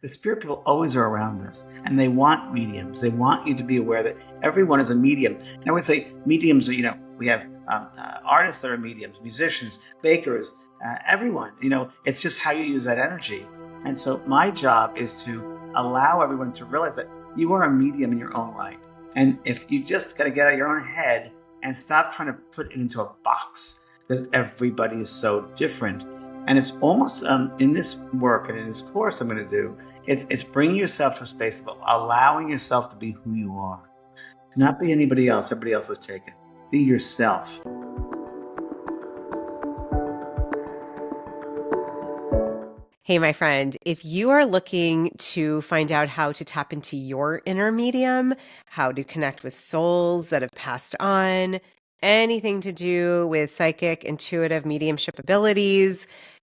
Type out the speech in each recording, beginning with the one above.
The spirit people always are around us, and they want mediums. They want you to be aware that everyone is a medium. And I would say mediums are, we have artists that are mediums, musicians, bakers, everyone. It's just how you use that energy. And so my job is to allow everyone to realize that you are a medium in your own right. And if you just got to get out of your own head and stop trying to put it into a box, because everybody is so different. And it's almost in this work and in this course I'm going to do, it's bringing yourself to a space of allowing yourself to be who you are. Not be anybody else. Everybody else is taken. Be yourself. Hey, my friend, if you are looking to find out how to tap into your inner medium, how to connect with souls that have passed on, anything to do with psychic, intuitive, mediumship abilities,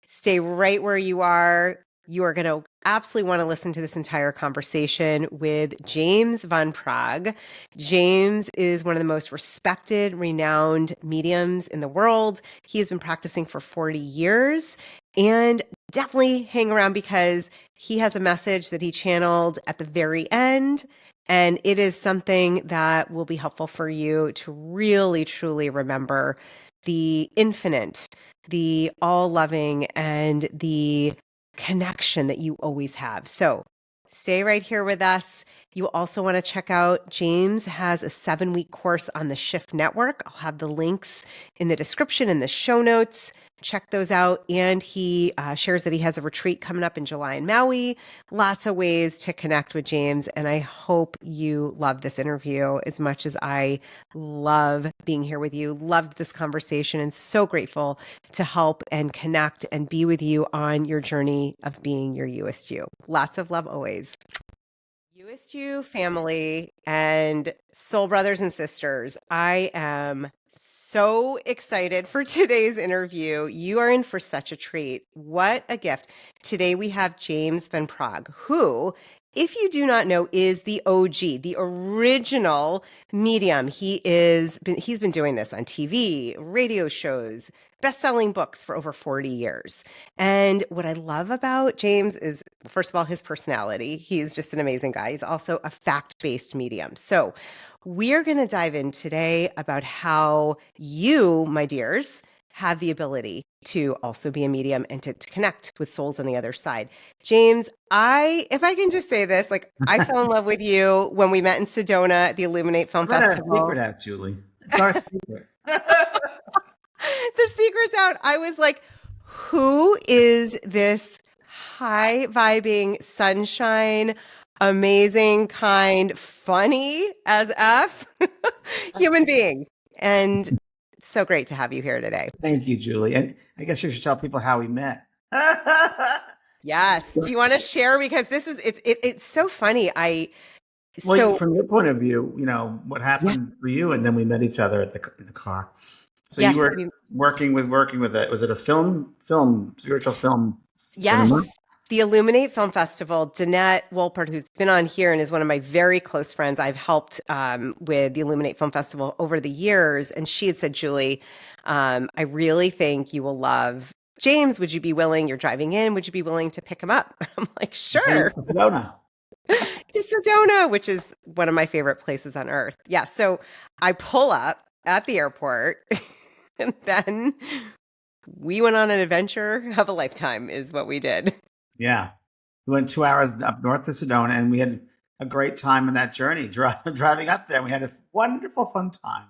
stay right where you are. You are going to absolutely want to listen to this entire conversation with James Van Praagh. James is one of the most respected, renowned mediums in the world. He has been practicing for 40 years. And definitely hang around because he has a message that he channeled at the very end. And it is something that will be helpful for you to really, truly remember the infinite, the all-loving, and the connection that you always have. So stay right here with us. You also want to check out, James has a 7-week course on the Shift Network. I'll have the links in the description and the show notes. Check those out. And he shares that he has a retreat coming up in July in Maui. Lots of ways to connect with James. And I hope you love this interview as much as I love being here with you. Loved this conversation and so grateful to help and connect and be with you on your journey of being your Youest you. Lots of love always. Youest you family and soul brothers and sisters, I am so excited for today's interview. You are in for such a treat. What a gift. Today we have James Van Praagh, who, if you do not know, is the OG, the original medium. He's been doing this on TV, radio shows, best-selling books for over 40 years. And what I love about James is, first of all, his personality. He's just an amazing guy. He's also a fact-based medium. So we're going to dive in today about how you, my dears, have the ability to also be a medium and to connect with souls on the other side. James, if I can just say this, I fell in love with you when we met in Sedona at the Illuminate Film Festival. Let our secret out, Julie. It's our secret. The secret's out. I was like, who is this high vibing, sunshine, amazing, kind, funny as F human being? And so great to have you here today. Thank you, Julie. And I guess you should tell people how we met. Yes. Do you want to share? Because it's so funny. From your point of view, what happened for you, and then we met each other in the car. So yes, you were working with it. Was it a spiritual film? Yes. Cinema? The Illuminate Film Festival. Danette Wolpert, who's been on here and is one of my very close friends, I've helped with the Illuminate Film Festival over the years. And she had said, Julie, I really think you will love James. Would you be willing? You're driving in. Would you be willing to pick him up? I'm like, sure. Sedona. To Sedona, which is one of my favorite places on earth. Yeah. So I pull up at the airport and then we went on an adventure of a lifetime is what we did. Yeah. We went 2 hours up north to Sedona and we had a great time in that journey driving up there. We had a wonderful, fun time.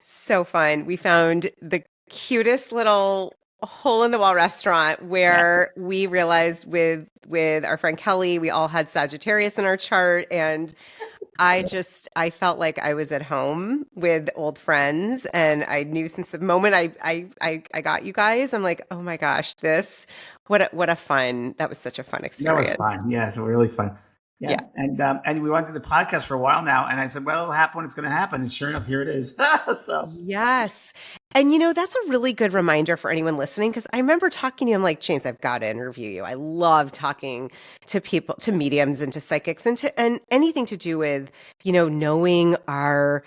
So fun. We found the cutest little hole-in-the-wall restaurant where we realized with our friend Kelly, we all had Sagittarius in our chart. And I felt like I was at home with old friends. And I knew since the moment I got you guys, I'm like, oh my gosh, that was such a fun experience. That was fun. Yeah, it's really fun. Yeah. And we went to the podcast for a while now. And I said, well, it'll happen when it's going to happen. And sure enough, here it is. So yes. And that's a really good reminder for anyone listening, because I remember talking to you, I'm like, James, I've got to interview you. I love talking to people, to mediums and to psychics and anything to do with, knowing our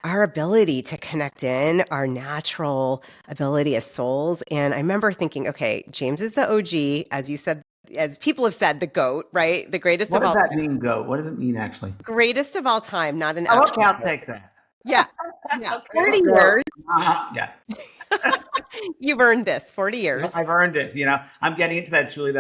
ability to connect in, our natural ability as souls. And I remember thinking, okay, James is the OG, as you said as people have said, the GOAT, right? The greatest What of does all that mean, goat? What does it mean, actually? greatest of all time, not an Oh, okay, actual I'll GOAT. take that. Yeah. Yeah. Okay, 40 let's go. years. Yeah. You've earned this, 40 years. I've earned it. I'm getting into that, Julie.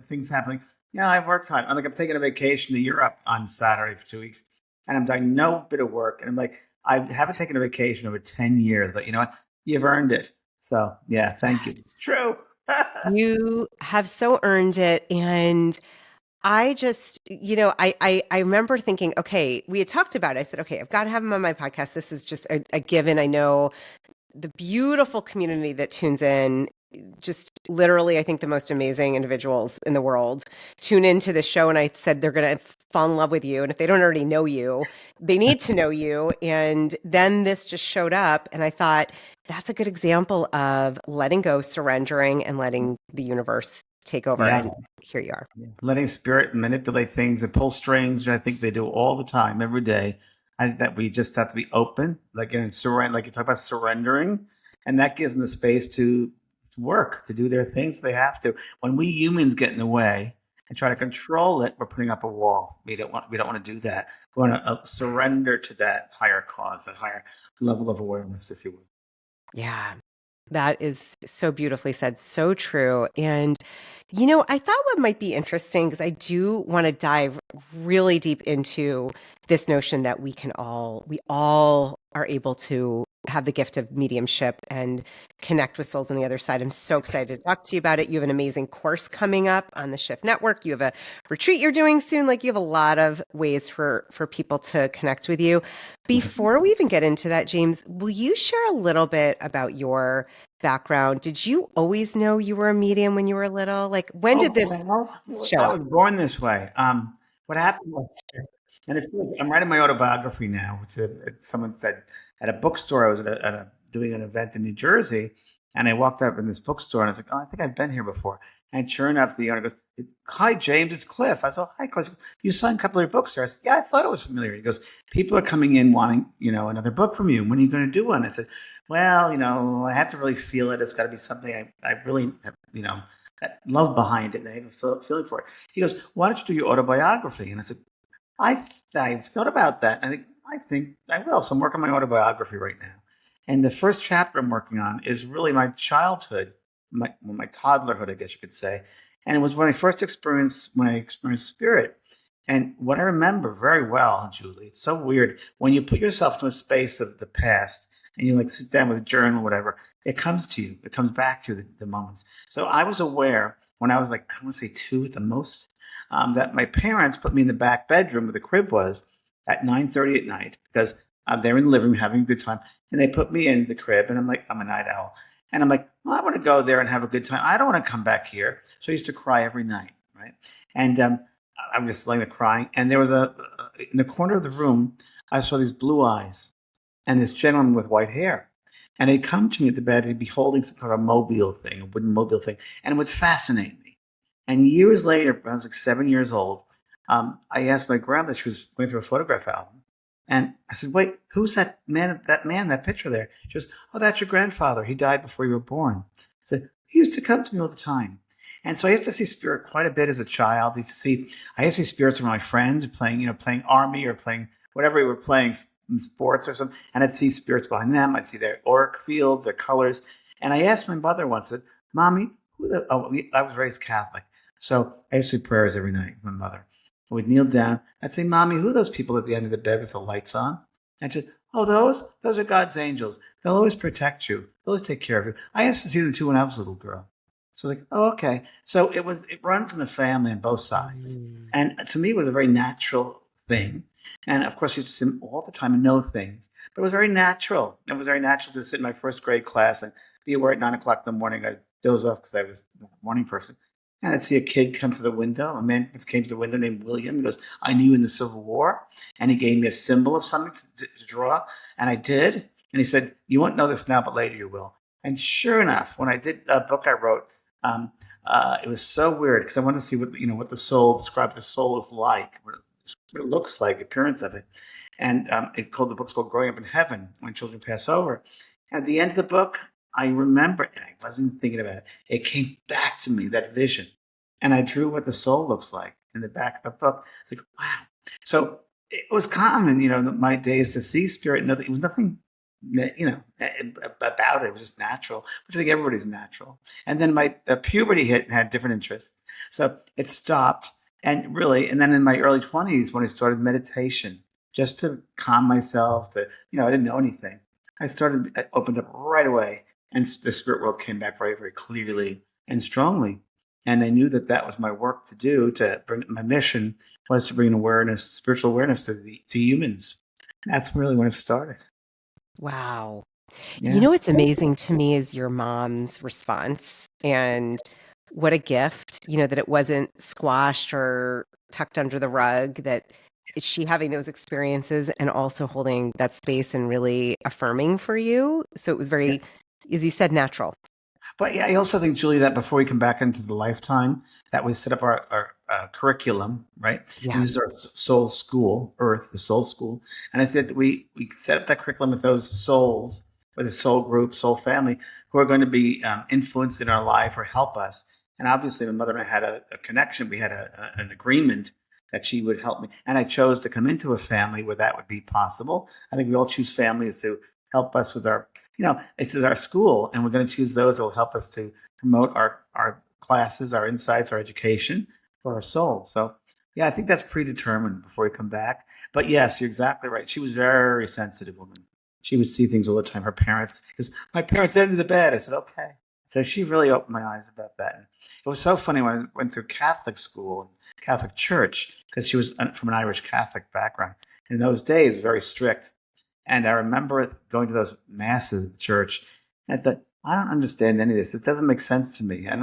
Things happening. I've worked hard. I'm taking a vacation to Europe on Saturday for 2 weeks, and I'm doing no bit of work. And I'm like, I haven't taken a vacation over 10 years, but you know what? You've earned it. So yeah, thank you. Yes. True. You have so earned it. And I just, I remember thinking, okay, we had talked about it. I said, okay, I've got to have him on my podcast. This is just a given. I know the beautiful community that tunes in, just literally, I think the most amazing individuals in the world tune into the show. And I said they're going to fall in love with you. And if they don't already know you, they need to know you. And then this just showed up. And I thought, that's a good example of letting go, surrendering, and letting the universe take over. Yeah. And here you are. Letting spirit manipulate things and pull strings, which I think they do all the time, every day. I think that we just have to be open, surrender, like you talk about surrendering, and that gives them the space to work, to do their things. They have to. When we humans get in the way and try to control it, we're putting up a wall. We don't want to do that. We want to surrender to that higher cause, that higher level of awareness, if you will. Yeah. That is so beautifully said, so true. And, I thought what might be interesting, because I do want to dive really deep into this notion that we all are able to have the gift of mediumship and connect with souls on the other side. I'm so excited to talk to you about it. You have an amazing course coming up on the Shift Network. You have a retreat you're doing soon. Like, you have a lot of ways for people to connect with you. Before we even get into that, James, will you share a little bit about your background? Did you always know you were a medium when you were little? Like, when did this show I up? was born this way. What happened was, and I'm writing my autobiography now, which someone said at a bookstore. I was doing an event in New Jersey, and I walked up in this bookstore, and I was like, "Oh, I think I've been here before." And sure enough, the owner goes, "Hi, James, it's Cliff." I said, "Oh, "Hi, Cliff. You signed a couple of your books there." I said, "Yeah, I thought it was familiar." He goes, "People are coming in wanting, another book from you. When are you going to do one?" I said, "Well, I have to really feel it. It's got to be something I really have, got love behind it, and I have a feeling for it." He goes, "Why don't you do your autobiography?" And I said, I've thought about that. I think I will. So I'm working on my autobiography right now. And the first chapter I'm working on is really my childhood, my toddlerhood, I guess you could say. And it was when I experienced spirit. And what I remember very well, Julie, it's so weird. When you put yourself to a space of the past and you sit down with a journal, whatever, it comes to you. It comes back to you, the moments. So I was aware when I was I want to say 2 at the most, that my parents put me in the back bedroom where the crib was at 9:30 at night, because they're in the living room having a good time, and they put me in the crib, and I'm a night owl, and I'm like, well, I want to go there and have a good time. I don't want to come back here. So I used to cry every night, right? And I'm just laying there crying, and there was in the corner of the room, I saw these blue eyes and this gentleman with white hair. And he'd come to me at the bed, and he'd be holding some kind of mobile thing, a wooden mobile thing, and it would fascinate me. And years later, when I was 7 years old, I asked my grandmother, she was going through a photograph album, and I said, "Wait, who's that man, that picture there?" She goes, "Oh, that's your grandfather. He died before you were born." I said, "He used to come to me all the time." And so I used to see spirit quite a bit as a child. I used to see spirits from my friends playing army or playing whatever we were playing, sports or something. And I'd see spirits behind them. I'd see their auric fields, their colors. And I asked my mother once, I said, "Mommy, I was raised Catholic. So I used to say prayers every night with my mother. I would kneel down. I'd say, "Mommy, who are those people at the end of the bed with the lights on?" And she'd, "Oh, those are God's angels. They'll always protect you. They'll always take care of you." I used to see them too when I was a little girl. So I was like, "Oh, okay." So it runs in the family on both sides. Mm. And to me, it was a very natural thing. And of course, you used to see them all the time and know things. But it was very natural. It was very natural to sit in my first grade class and be aware at 9 o'clock in the morning. I'd doze off because I was a morning person. And I'd see a kid come to the window. A man came to the window named William. He goes, "I knew you in the Civil War." And he gave me a symbol of something to draw. And I did. And he said, "You won't know this now, but later you will." And sure enough, when I did a book I wrote, it was so weird because I wanted to see what the soul, describe the soul is like, what it looks like, appearance of it. And the book's called Growing Up in Heaven, When Children Pass Over. And at the end of the book, I remember, and I wasn't thinking about it, it came back to me, that vision. and I drew what the soul looks like in the back of the book. It's like, wow. So it was common, my days to see spirit. Nothing, it was nothing, about it. It was just natural, which I think everybody's natural. And then my puberty hit and had different interests. So it stopped. And then in my early 20s, when I started meditation, just to calm myself, I didn't know anything. I opened up right away, and the spirit world came back very, very clearly and strongly. And I knew that that was my work to do. To bring my mission was to bring awareness, spiritual awareness to humans. And that's really when it started. Wow. Yeah. What's amazing to me is your mom's response, and what a gift, that it wasn't squashed or tucked under the rug, that she having those experiences and also holding that space and really affirming for you. So it was Yeah. very, as you said, natural. But yeah, I also think, Julie, that before we come back into the lifetime, that we set up our curriculum, right? And Yeah. this is our soul school, Earth, the soul school. And I think that we set up that curriculum with those souls, with a soul group, soul family, who are going to be influenced in our life or help us. And obviously, my mother and I had a connection. We had an agreement that she would help me. And I chose to come into a family where that would be possible. I think we all choose families to help us with our, it's our school, and we're going to choose those that will help us to promote our classes, our insights, our education for our soul. So, yeah, I think that's predetermined before we come back. But yes, you're exactly right. She was a very sensitive woman. She would see things all the time. Her parents, because my parents ended the bed. I said, okay. So she really opened my eyes about that. And it was so funny when I went through Catholic school and Catholic church, because she was from an Irish Catholic background. In those days, very strict. And I remember going to those masses at the church, and I thought, I don't understand any of this. It doesn't make sense to me. I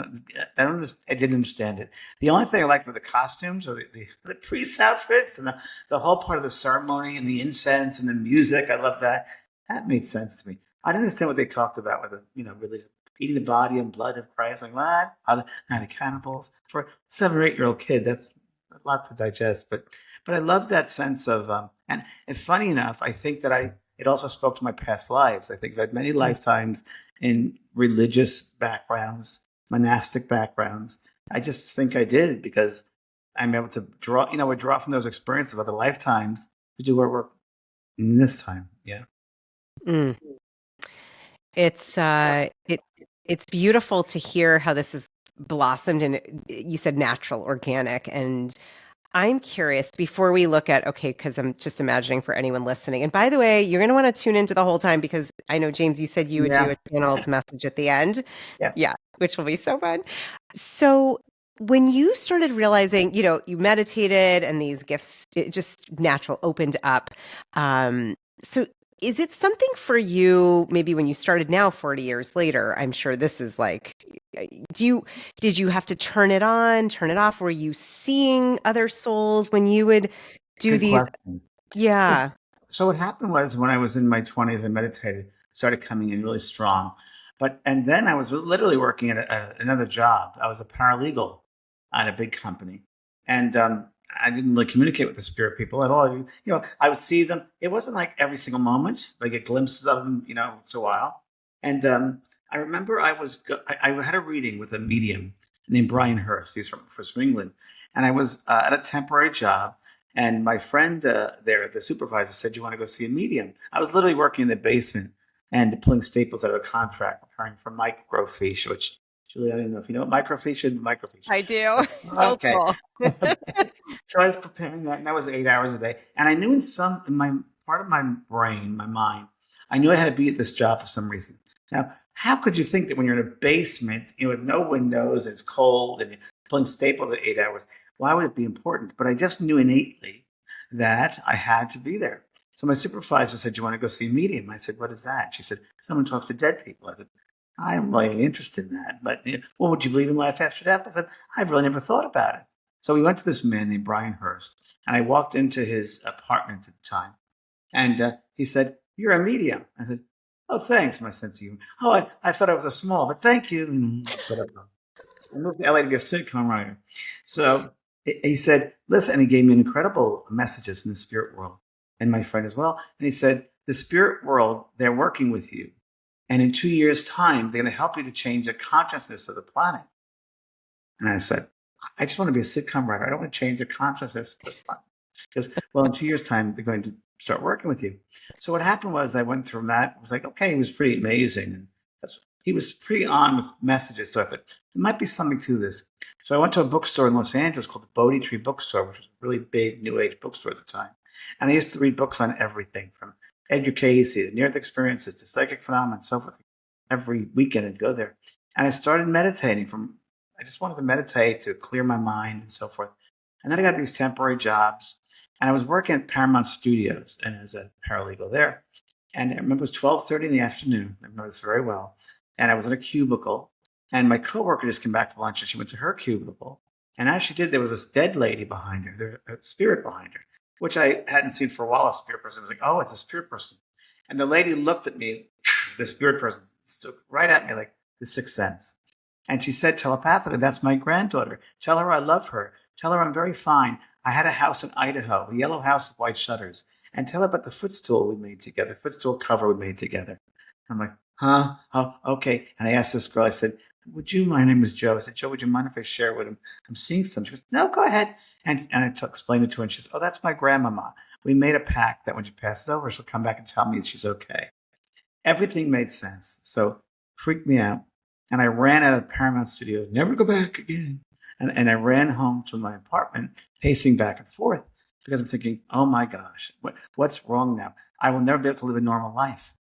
didn't understand it. The only thing I liked were the costumes, or the priest outfits, and the whole part of the ceremony, and the incense and the music. I love that. That made sense to me. I didn't understand what they talked about with religion, eating the body and blood of Christ. Like, what? Are they cannibals? For a 7 or 8-year-old kid, that's a lot to digest. But I love that sense of and funny enough, I think that it also spoke to my past lives. I think I've had many lifetimes in religious backgrounds, monastic backgrounds. I just think I did, because I'm able to draw, we draw from those experiences of other lifetimes to do our work in this time. Yeah. Mm. It's beautiful to hear how this has blossomed, and you said natural, organic. And I'm curious, before we look at, okay, because I'm just imagining for anyone listening. And by the way, you're going to want to tune into the whole time, because I know, James, you said you would do Yeah. a channeled message at the end. Yeah. Yeah, which will be so fun. So when you started realizing, you meditated and these gifts, just natural, opened up. So is it something for you, maybe when you started now, 40 years later? I'm sure this is like, did you have to turn it on, turn it off? Were you seeing other souls when you would do Good these? question. Yeah. So what happened was, when I was in my 20s, I meditated, started coming in really strong. And then I was literally working at another job. I was a paralegal at a big company. And I didn't really communicate with the spirit people at all. I would see them. It wasn't like every single moment, but I get glimpses of them, once in a while. And I remember I had a reading with a medium named Brian Hurst. He's from England. And I was at a temporary job. And my friend there, the supervisor, said, "You want to go see a medium?" I was literally working in the basement and pulling staples out of a contract, preparing for microfiche, which, Julie, I don't know if you know what microfiche is. Microfiche. I do. It's old Okay. school. So I was preparing that, and that was 8 hours a day. And I knew in my part of my brain, my mind, I knew I had to be at this job for some reason. Now, how could you think that when you're in a basement, with no windows, it's cold, and you're pulling staples at 8 hours, why would it be important? But I just knew innately that I had to be there. So my supervisor said, "Do you want to go see a medium?" I said, "What is that?" She said, "Someone talks to dead people." I said, "I'm really interested in that. But well, would you believe in life after death?" I said, "I've really never thought about it." So we went to this man named Brian Hurst, and I walked into his apartment at the time. And he said, "You're a medium." I said, "Oh, thanks," my sense of humor. "Oh, I thought I was a small, but thank you." I moved to LA to be a sitcom writer. So he said, "Listen," and he gave me incredible messages from the spirit world, and my friend as well. And he said, "The spirit world, they're working with you. And in 2 years' time, they're going to help you to change the consciousness of the planet." And I said, I just want to be a sitcom writer. I don't want to change the consciousness. Because, well, in 2 years' time, they're going to start working with you. So what happened was I went through that. It was like, okay, he was pretty amazing. And he was pretty on with messages. So I thought, there might be something to this. So I went to a bookstore in Los Angeles called the Bodhi Tree Bookstore, which was a really big New Age bookstore at the time. And I used to read books on everything from Edgar Cayce to near-death experiences to psychic phenomena and so forth. Every weekend I'd go there. And I started meditating I just wanted to meditate to clear my mind and so forth. And then I got these temporary jobs. And I was working at Paramount Studios and as a paralegal there. And I remember it was 12:30 in the afternoon. I remember this very well. And I was in a cubicle. And my coworker just came back from lunch and she went to her cubicle. And as she did, there was this dead lady behind her, there a spirit behind her, which I hadn't seen for a while, a spirit person. I was like, oh, it's a spirit person. And the lady looked at me, the spirit person stood right at me like the sixth sense. And she said telepathically, that's my granddaughter. Tell her I love her. Tell her I'm very fine. I had a house in Idaho, a yellow house with white shutters. And tell her about the footstool we made together, footstool cover we made together. I'm like, huh? Oh, okay. And I asked this girl, I said, my name is Joe. I said, Joe, would you mind if I share with him? I'm seeing something. She goes, no, go ahead. And I explained it to her. And she says, oh, that's my grandmama. We made a pact that when she passes over, she'll come back and tell me she's okay. Everything made sense. So freaked me out. And I ran out of Paramount Studios, never go back again. And I ran home to my apartment, pacing back and forth because I'm thinking, oh my gosh, what's wrong now? I will never be able to live a normal life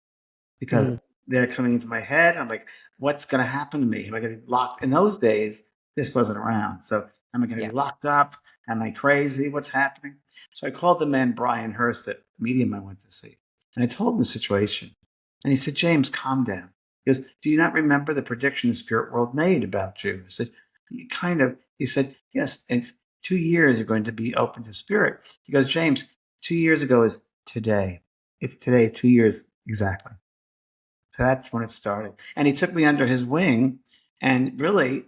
because they're coming into my head. I'm like, what's going to happen to me? Am I going to be locked? In those days, this wasn't around. So am I going to be locked up? Am I crazy? What's happening? So I called the man, Brian Hurst, that medium I went to see. And I told him the situation. And he said, James, calm down. He goes, do you not remember the prediction the spirit world made about you? I said, kind of. He said, yes, it's 2 years you're going to be open to spirit. He goes, James, 2 years ago is today. It's today, 2 years exactly. So that's when it started. And he took me under his wing and really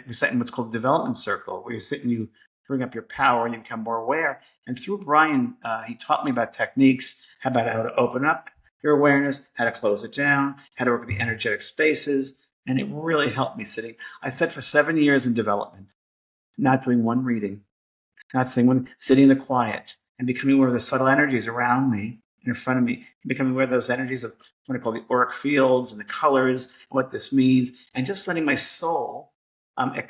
we sat in what's called the development circle, where you sit and you bring up your power and you become more aware. And through Brian, he taught me about techniques, about how to open up your awareness, how to close it down, how to work with the energetic spaces. And it really helped me sitting. I sat for 7 years in development, not doing one reading, not saying one, sitting in the quiet and becoming aware of the subtle energies around me, in front of me, becoming aware of those energies of what I call the auric fields and the colors, and what this means, and just letting my soul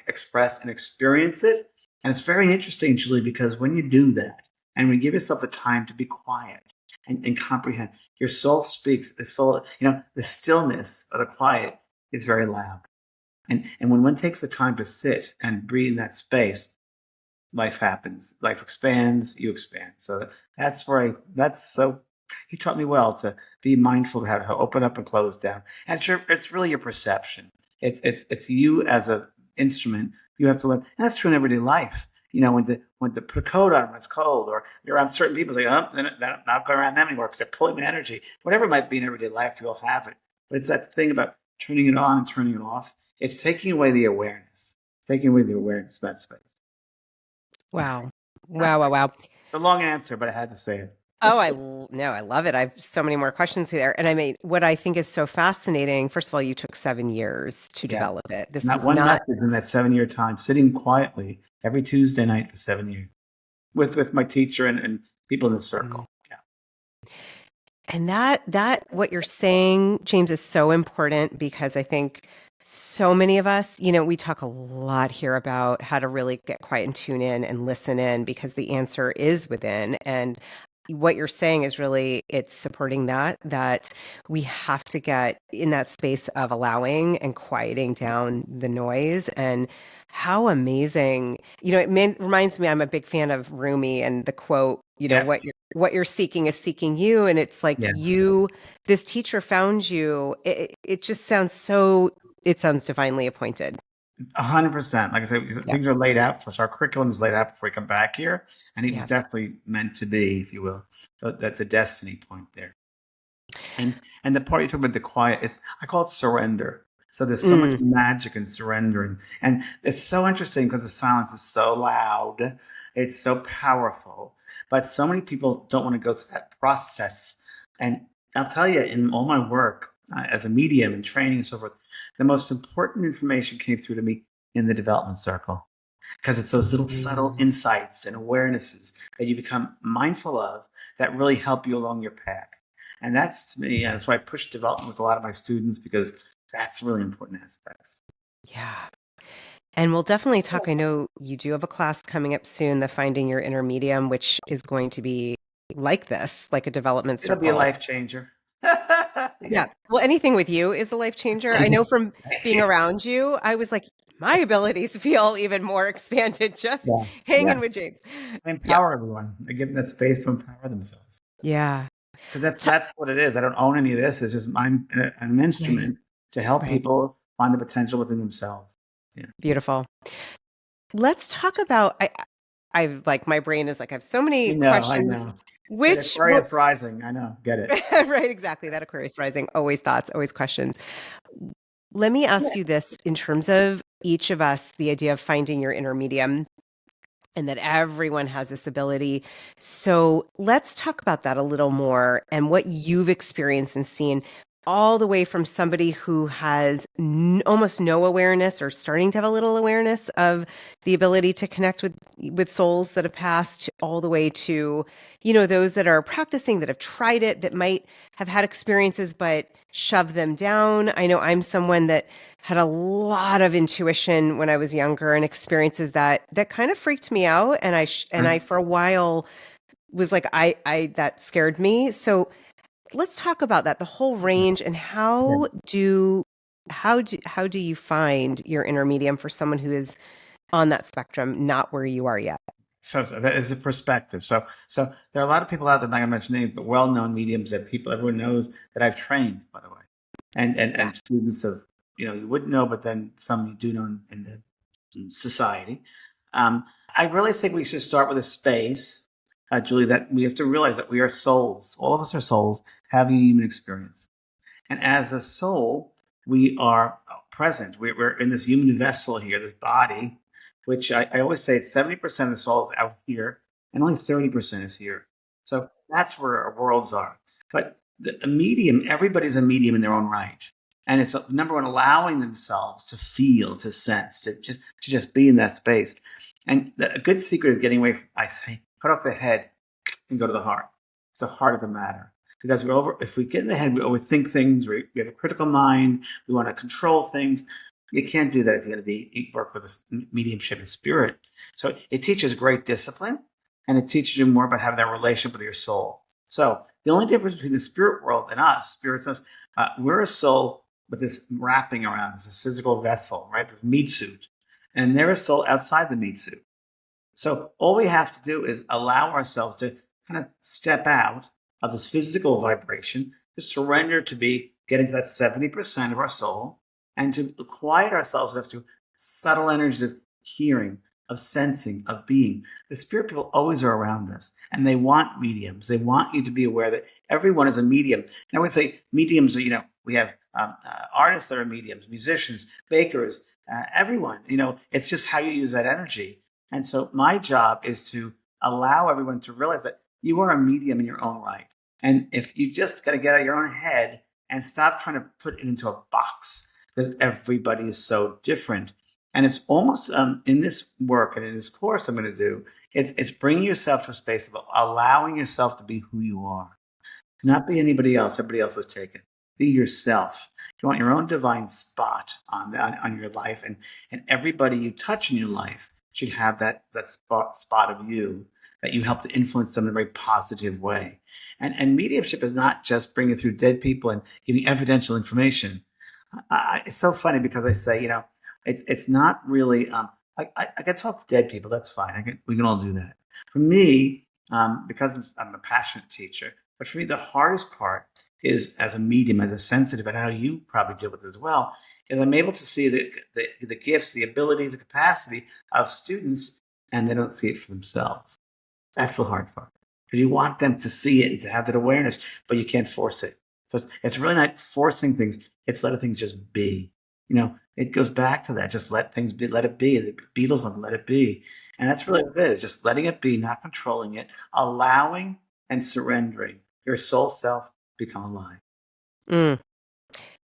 express and experience it. And it's very interesting, Julie, because when you do that, and when you give yourself the time to be quiet and comprehend, your soul speaks. The soul, the stillness of the quiet is very loud. And when one takes the time to sit and breathe in that space, life happens. Life expands, you expand. So he taught me well to be mindful to how to open up and close down. And it's really your perception. It's you as an instrument. You have to learn. And that's true in everyday life. When to put a coat on when it's cold, or you're around certain people, it's like, they're not going around them anymore because they're pulling my energy. Whatever it might be in everyday life, you'll have it. But it's that thing about turning it on and turning it off. It's taking away the awareness of that space. Wow. Wow. It's a long answer, but I had to say it. Oh, I love it. I have so many more questions there. And I mean, what I think is so fascinating, first of all, you took 7 years to develop it. This Not was one not message in that 7-year time, sitting quietly every Tuesday night for 7 years with my teacher and people in the circle. Yeah. And that what you're saying, James, is so important because I think so many of us, we talk a lot here about how to really get quiet and tune in and listen in because the answer is within. And what you're saying is really, it's supporting that we have to get in that space of allowing and quieting down the noise. And how amazing, reminds me, I'm a big fan of Rumi and the quote, what you're seeking is seeking you. And it's like this teacher found you. It just sounds it sounds divinely appointed. 100%. Like I said, things are laid out for us. Our curriculum is laid out before we come back here. And it was definitely meant to be, if you will. So that's a destiny point there. And the part you talk about the quiet, I call it surrender. So there's so much magic in surrendering. And it's so interesting because the silence is so loud. It's so powerful. But so many people don't want to go through that process. And I'll tell you, in all my work as a medium and training and so forth, the most important information came through to me in the development circle. because it's those little subtle insights and awarenesses that you become mindful of that really help you along your path. And that's to me, and that's why I push development with a lot of my students, because that's really important aspects. Yeah. And we'll definitely talk. I know you do have a class coming up soon, the Finding Your Inner Medium, which is going to be like this, like a development It'll be a circle. life changer. Yeah. Yeah. Well, anything with you is a life changer. I know from Thank being you. around you, I was like, my abilities feel even more expanded just Yeah. Yeah. hanging with James. I Yeah. empower everyone. I give them that space to empower themselves. Yeah. Because that's Ta- that's what it is. I don't own any of this. It's just I'm an Right. instrument to help Right. people find the potential within themselves. Yeah. Beautiful. Let's talk about I like my brain is like I have so many I questions. know. Get Which well, Aquarius rising. I know. Get it. right, exactly. That Aquarius rising. Always thoughts, always questions. Let me ask you this in terms of each of us, the idea of finding your inner medium and that everyone has this ability. So let's talk about that a little more and what you've experienced and seen all the way from somebody who has almost no awareness or starting to have a little awareness of the ability to connect with souls that have passed all the way to, those that are practicing, that have tried it, that might have had experiences but shove them down. I know I'm someone that had a lot of intuition when I was younger and experiences that kind of freaked me out, and I for a while was like I that scared me. So let's talk about that, the whole range, and how do you find your inner medium for someone who is on that spectrum, not where you are yet? So that is a perspective. So there are a lot of people out there, I'm not going to mention names, but well-known mediums that everyone knows that I've trained, by the way, Yeah. and students of, you wouldn't know, but then some you do know in the society. Um, I really think we should start with a space, Julie, that we have to realize that we are souls. All of us are souls having a human experience. And as a soul, we are present. We're in this human vessel here, this body, which I always say it's 70% of the soul is out here and only 30% is here. So that's where our worlds are. But a medium, everybody's a medium in their own right. And it's number one, allowing themselves to feel, to sense, to just be in that space. And a good secret is getting away from, I say, cut off the head and go to the heart. It's the heart of the matter. Because if we get in the head, we overthink things. We have a critical mind. We want to control things. You can't do that if you're going to work with a mediumship and spirit. So it teaches great discipline, and it teaches you more about having that relationship with your soul. So the only difference between the spirit world and us, spirits, us, we're a soul with this wrapping around us, this physical vessel, right? This meat suit, and they're a soul outside the meat suit. So all we have to do is allow ourselves to kind of step out of this physical vibration, to surrender to get into that 70% of our soul, and to quiet ourselves enough to subtle energies of hearing, of sensing, of being. The spirit people always are around us, and they want mediums. They want you to be aware that everyone is a medium. And I would say mediums are, we have artists that are mediums, musicians, bakers, everyone. It's just how you use that energy. And so my job is to allow everyone to realize that you are a medium in your own right. And if you just got to get out of your own head and stop trying to put it into a box, because everybody is so different. And it's almost in this work and in this course I'm going to do, it's bringing yourself to a space of allowing yourself to be who you are, not be anybody else. Everybody else is taken. Be yourself. You want your own divine spot on your life, and everybody you touch in your life should have that spot of you that you help to influence them in a very positive way. And mediumship is not just bringing through dead people and giving evidential information. It's so funny because I say, it's not really. I can talk to dead people. That's fine. We can all do that. For me, because I'm a passionate teacher, but for me, the hardest part is as a medium, as a sensitive, and how you probably deal with it as well, is I'm able to see the gifts, the abilities, the capacity of students, and they don't see it for themselves. That's the hard part. Because you want them to see it and to have that awareness, but you can't force it. So it's really not forcing things, it's letting things just be. It goes back to that. Just let things be, let it be. The Beatles on Let It Be. And that's really what it is. Just letting it be, not controlling it, allowing and surrendering your soul self become alive. Mm.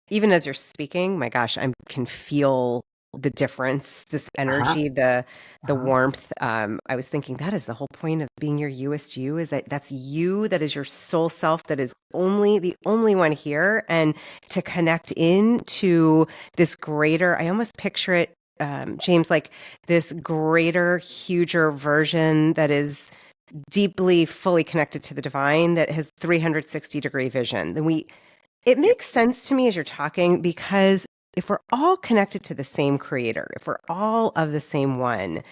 Even as you're speaking, my gosh, I can feel the difference, this Uh-huh. energy, the Uh-huh. warmth. I was thinking that is the whole point of being your Youest you, is that that's you, that is your soul self, that is only the only one here, and to connect into this greater. I almost picture it, James, like this greater, huger version that is deeply, fully connected to the divine, that has 360-degree vision. Then it Yeah. makes sense to me as you're talking, because if we're all connected to the same creator, if we're all of the same one,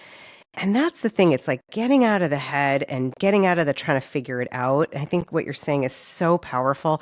and that's the thing, it's like getting out of the head and getting out of the trying to figure it out. I think what you're saying is so powerful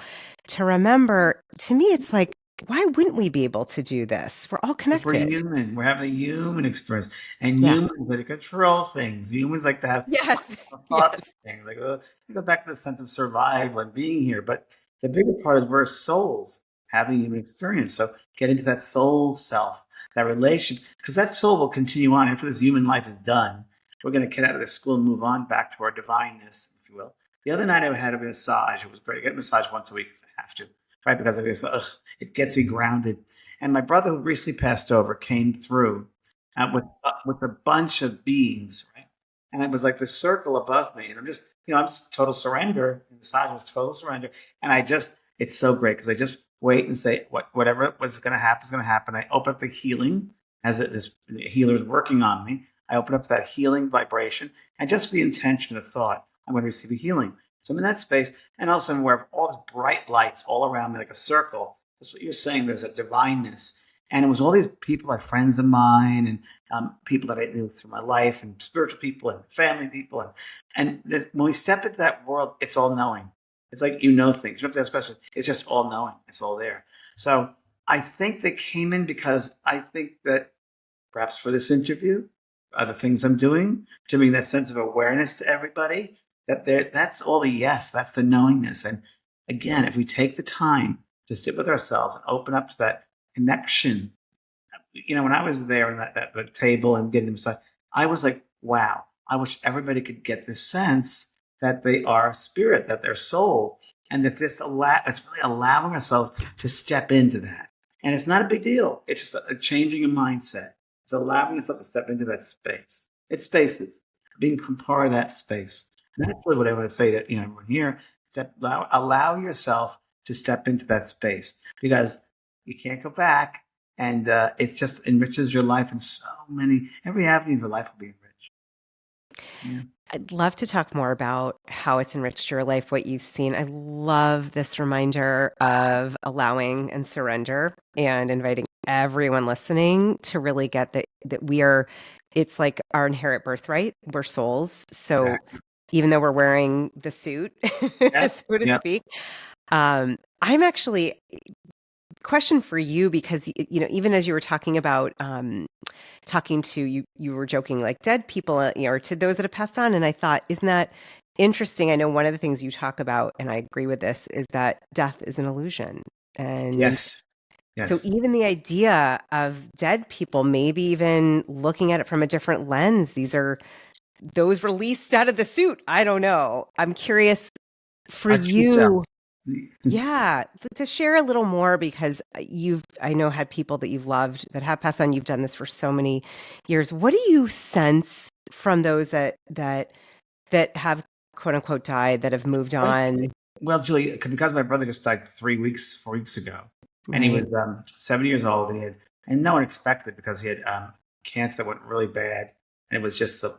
to remember. To me, it's like, why wouldn't we be able to do this? We're all Because we're connected. human. We're having a human experience. And Yeah. humans like to control things. Humans like to have Yes. thoughts Yes. and things. Like, you go back to the sense of survival and being here. But the bigger part is we're souls having a human experience. So get into that soul self, that relation, because that soul will continue on after this human life is done. We're going to get out of this school and move on back to our divineness, if you will. The other night I had a massage. It was great. I get a massage once a week because I have to, right? Because I guess, it gets me grounded. And my brother, who recently passed over, came through with a bunch of beings, right? And it was like this circle above me, and I'm just total surrender. The massage was total surrender, and it's so great because I just wait and say whatever was going to happen is going to happen. I open up the healing as this healer is working on me. I open up that healing vibration, and just for the intention, the thought, I'm going to receive a healing. So I'm in that space, and also I'm aware of all these bright lights all around me, like a circle. That's what you're saying. There's a divineness, and it was all these people, like friends of mine, and people that I knew through my life, and spiritual people, and family people, when we step into that world, it's all knowing. It's like you know things. You don't have to ask questions. It's just all knowing. It's all there. So I think they came in because I think that perhaps for this interview, other things I'm doing, to bring that sense of awareness to everybody, that's all the yes, that's the knowingness. And again, if we take the time to sit with ourselves and open up to that connection, when I was there on that table and getting the massage, I was like, wow, I wish everybody could get this sense that they are spirit, that they're soul, and that it's really allowing ourselves to step into that. And it's not a big deal. It's just a changing of mindset. It's allowing yourself to step into that space. It's spaces, being part of that space. And that's really what I want to say to everyone here. Allow yourself to step into that space, because you can't go back, and it just enriches your life in every avenue of your life will be enriched. Yeah. I'd love to talk more about how it's enriched your life, what you've seen. I love this reminder of allowing and surrender, and inviting everyone listening to really get that it's like our inherent birthright. We're souls. So Exactly. even though we're wearing the suit, Yep. so to Yep. speak, I'm actually, question for you, because even as you were talking about talking to you were joking like dead people, or to those that have passed on, and I thought, isn't that interesting? I know one of the things you talk about, and I agree with this, is that death is an illusion. And Yes. so Yes. even the idea of dead people, maybe even looking at it from a different lens, these are those released out of the suit. I don't know, I'm curious for Our true self. you. Yeah, to share a little more, because I know, had people that you've loved that have passed on. You've done this for so many years. What do you sense from those that have, quote unquote, died, that have moved on? Well, Julie, because my brother just died 4 weeks ago, and he was Right. 70 years old, and no one expected, because he had cancer that went really bad, and it was just the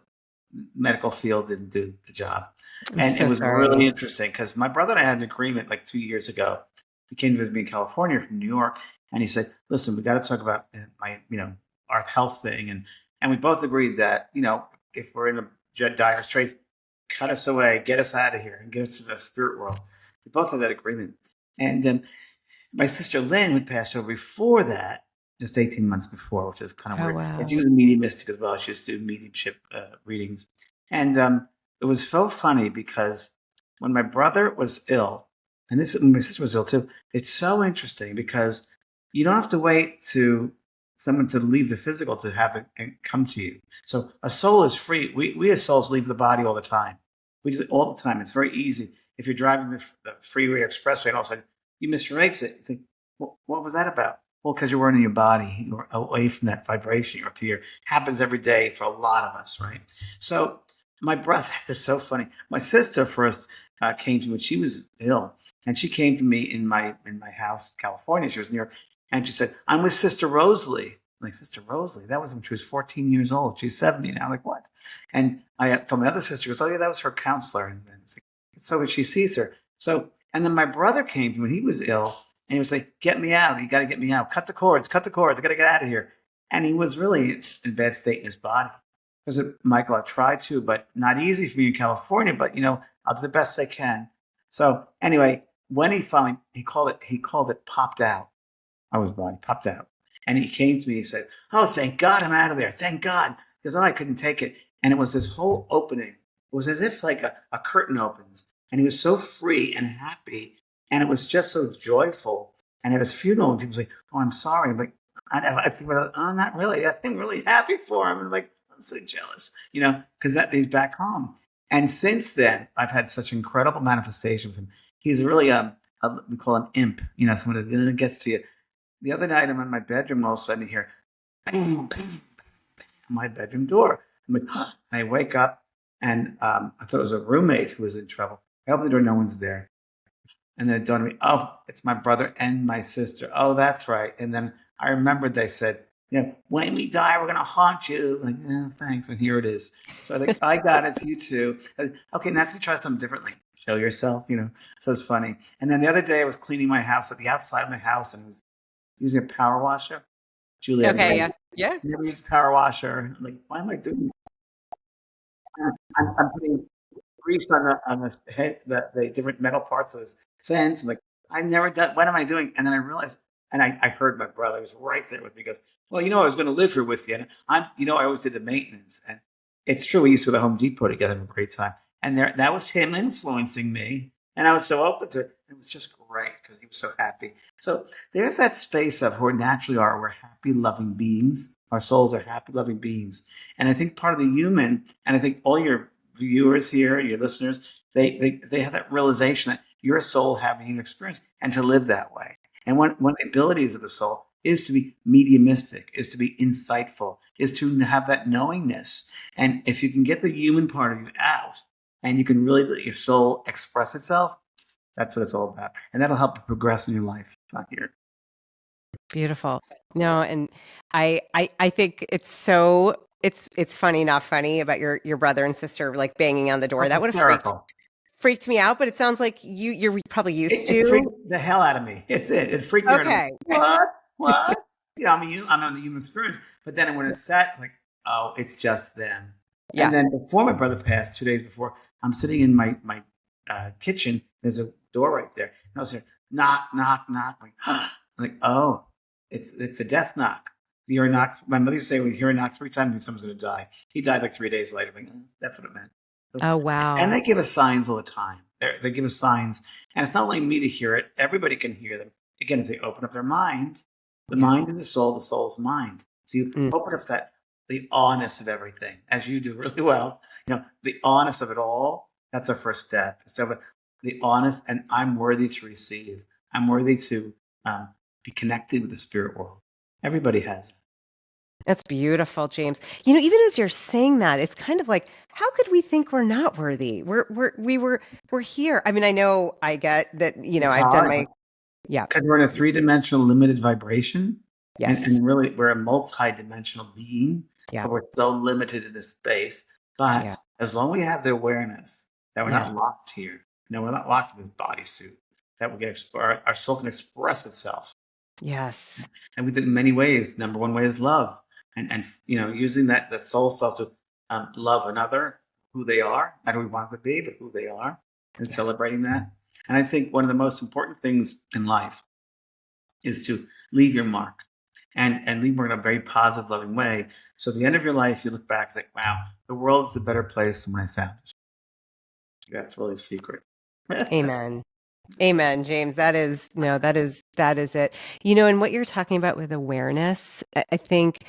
medical field didn't do the job. I'm And it so was really sorry. interesting because my brother and I had an agreement like 2 years ago. He came to visit me in California from New York, and he said, "Listen, we got to talk about our health thing," and we both agreed that if we're in a dire straits, cut us away, get us out of here, and get us to the spirit world. We both had that agreement. And my sister Lynn, who passed over before that, just 18 months before, which is kind of Oh, weird. And she wow. was a mediumistic as well. She used to do mediumship readings. And it was so funny because when my brother was ill, and when my sister was ill too, it's so interesting because you don't have to wait to someone to leave the physical to have it come to you. So a soul is free. We as souls leave the body all the time. We do it all the time. It's very easy. If you're driving the freeway or expressway, and all of a sudden you miss your exit, you think, what was that about? Well, because you weren't in your body, you were away from that vibration. You're up here. Happens every day for a lot of us, right? So my brother is so funny. My sister first came to me when she was ill, and she came to me in my house, in California. She was near, and she said, "I'm with Sister Rosalie." I'm like, Sister Rosalie, that was when she was 14 years old. She's 70 now. I'm like, what? And I told my other sister, goes, "Oh yeah, that was her counselor." And then it's like, so she sees her. So, and then my brother came to me when he was ill, and he was like, "Get me out. You got to get me out. Cut the cords. Cut the cords. I got to get out of here." And he was really in bad state in his body. I said, "Michael, I tried to, but not easy for me in California, but I'll do the best I can." So anyway, when he finally, he called it popped out. I was body popped out. And he came to me, he said, "Oh, thank God I'm out of there. Thank God." Because I couldn't take it. And it was this whole opening. It was as if like a curtain opens. And he was so free and happy. And it was just so joyful. And at his funeral, and people say, "Oh, I'm sorry." But I think, well, oh, not really. I think I'm really happy for him. And like, I'm so jealous, because that he's back home. And since then, I've had such incredible manifestation with him. He's really we call him imp, someone that gets to you. The other night, I'm in my bedroom, all of a sudden, you hear bang, bang, my bedroom door. I'm like, huh. And I wake up, and I thought it was a roommate who was in trouble. I open the door, no one's there. And then it dawned on me, oh, it's my brother and my sister. Oh, that's right. And then I remembered they said, when we die, we're going to haunt you. Like, thanks. And here it is. So I think, I got it. It's you too. Okay, now can you try something different? Like, show yourself, So it's funny. And then the other day, I was cleaning my house, at the outside of my house, and using a power washer. Julia, Okay, yeah. Yeah. never used a power washer. I'm like, why am I doing this? I'm putting grease on the head, the different metal parts of this fence. I'm like, I've never done. What am I doing? And then I realized, and I heard my brother, he was right there with me. He goes, "Well, I was going to live here with you, and I always did the maintenance." And it's true. We used to go to Home Depot together, and a great time. And that was him influencing me, and I was so open to it. It was just great because he was so happy. So there's that space of who we naturally are. We're happy, loving beings. Our souls are happy, loving beings. And I think part of the human, and I think all your viewers here, your listeners, they have that realization that you're a soul having an experience and to live that way. And one of the abilities of the soul is to be mediumistic, is to be insightful, is to have that knowingness. And if you can get the human part of you out and you can really let your soul express itself, that's what it's all about. And that'll help you progress in your life here. Beautiful. No, and I think it's funny, not funny about your brother and sister like banging on the door. That's That would have hysterical. freaked me out, but it sounds like you're probably used It freaked to. the hell out of me. It's it. It freaked me out. I'm like, Okay. what? What? I'm on the human experience. But then when it's set, like, oh, it's just them. And Yeah. then before my brother passed, 2 days before, I'm sitting in my kitchen. There's a door right there. And I was here, knock, knock, knock. I'm like, oh, it's a death knock. You hear a knock. My mother used to say, when you hear a knock 3 times, someone's going to die. He died like 3 days later. I'm like, that's what it meant. Oh, And wow. they give us signs all the time. They give us signs. And it's not only me to hear it, everybody can hear them. Again, if they open up their mind, the Yeah. mind is the soul's mind. So you Mm. open up the awness of everything, as you do really well. The awness of it all, that's our first step. So the honest, and I'm worthy to receive. I'm worthy to be connected with the spirit world. Everybody has it. That's beautiful, James. Even as you're saying that, it's kind of like, how could we think we're not worthy? We're here. I mean, I know I get that, It's I've done hard. my, yeah, Because we're in a three-dimensional limited vibration, and, yes, and really we're a multi-dimensional being, yeah, but we're so limited in this space. yeah, But as long as we have the awareness that we're yeah, not locked here, we're not locked in this bodysuit, that we can our soul can express itself. yes, And we did it in many ways. Number one way is love, and using that soul self to love another, who they are, not who we want them to be, but who they are, and yeah. celebrating that. And I think one of the most important things in life is to leave your mark, and leave mark in a very positive, loving way. So at the end of your life, you look back and say, wow, the world is a better place than when I found it. That's really the secret. Amen. Amen, James. That is, no, that is it. And what you're talking about with awareness, I think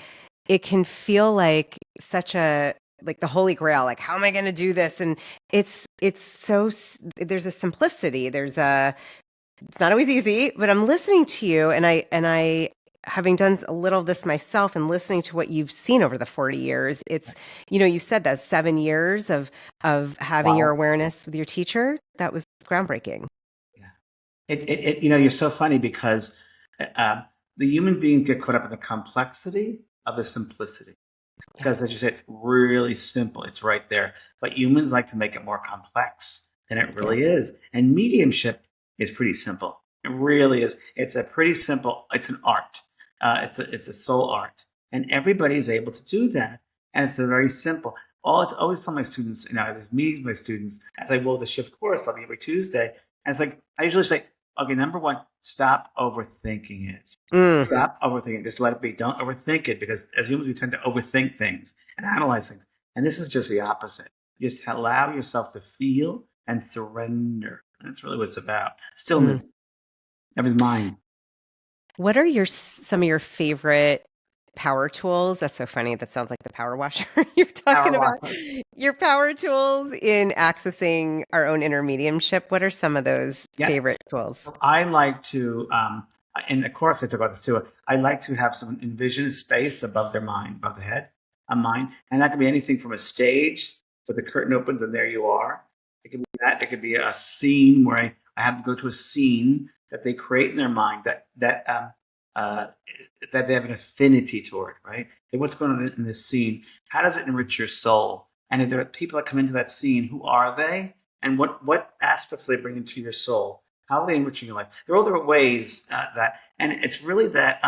it can feel like such a, like the holy grail, like, how am I going to do this? And it's there's a simplicity. It's not always easy, but I'm listening to you, and I having done a little of this myself and listening to what you've seen over the 40 years, it's, you said that 7 years of having your Wow. awareness with your teacher, that was groundbreaking. Yeah. You're so funny because uh, the human beings get caught up in the complexity of the simplicity. Yeah. Because as you say, it's really simple. It's right there. But humans like to make it more complex than it Yeah. really is. And mediumship is pretty simple. It really is. It's a pretty simple, it's an art. It's a soul art. And everybody is able to do that. And it's a very simple. I always tell my students, I was meeting my students as I will the shift course, I'll be every Tuesday. And it's like, I usually say, okay, number one, stop overthinking it. Mm, Stop overthinking. Just let it be. Don't overthink it, because as humans, we tend to overthink things and analyze things. And this is just the opposite. You just allow yourself to feel and surrender. That's really what it's about. mm. Stillness of the mind. What are some of your favorite power tools? That's so funny. That sounds like the power washer you're talking Power about. walk. Your power tools in accessing our own inner mediumship. What are some of those Yeah. favorite tools? I like to, in the course I talk about this too, I like to have someone envision a space above their mind, above the head, a mind. And that could be anything from a stage where the curtain opens and there you are. It could be that. It could be a scene where I have to go to a scene that they create in their mind uh, that they have an affinity toward, right? So what's going on in this scene? How does it enrich your soul? And if there are people that come into that scene, who are they? And what aspects do they bring into your soul? How are they enriching your life? There are all different ways and it's really that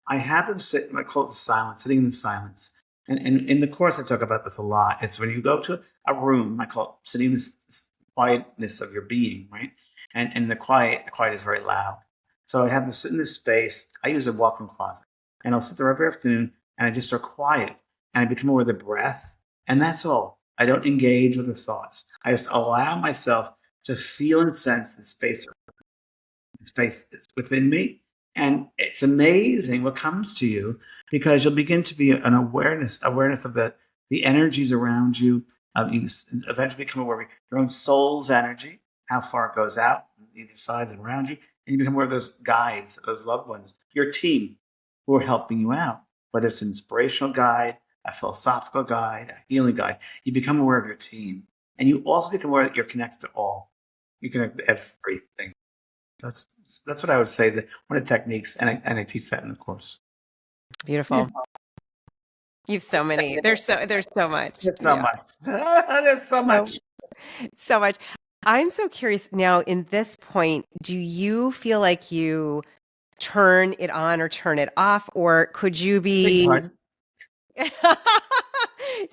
I have them sit, I call it the silence, sitting in the silence. And in the course, I talk about this a lot. It's when you go to a room, I call it sitting in this quietness of your being, right? And the quiet is very loud. So I have them sit in this space. I use a walk-in closet, and I'll sit there every afternoon, and I just are quiet, and I become aware of the breath, and that's all. I don't engage with the thoughts. I just allow myself to feel and sense the space that's within me. And it's amazing what comes to you, because you'll begin to be an awareness of the energies around you. You eventually become aware of your own soul's energy, how far it goes out, either sides and around you. And you become aware of those guides, those loved ones, your team who are helping you out, whether it's an inspirational guide, a philosophical guide, a healing guide. You become aware of your team. And you also become aware that you're connected to all. You connect to everything. That's that's what I would say, that one of the techniques, and I teach that in the course. Beautiful. You've so many. There's so much. There's so Yeah. much. There's so much. So much. I'm so curious now, in this point, do you feel like you turn it on or turn it off, or could you Big be pardon.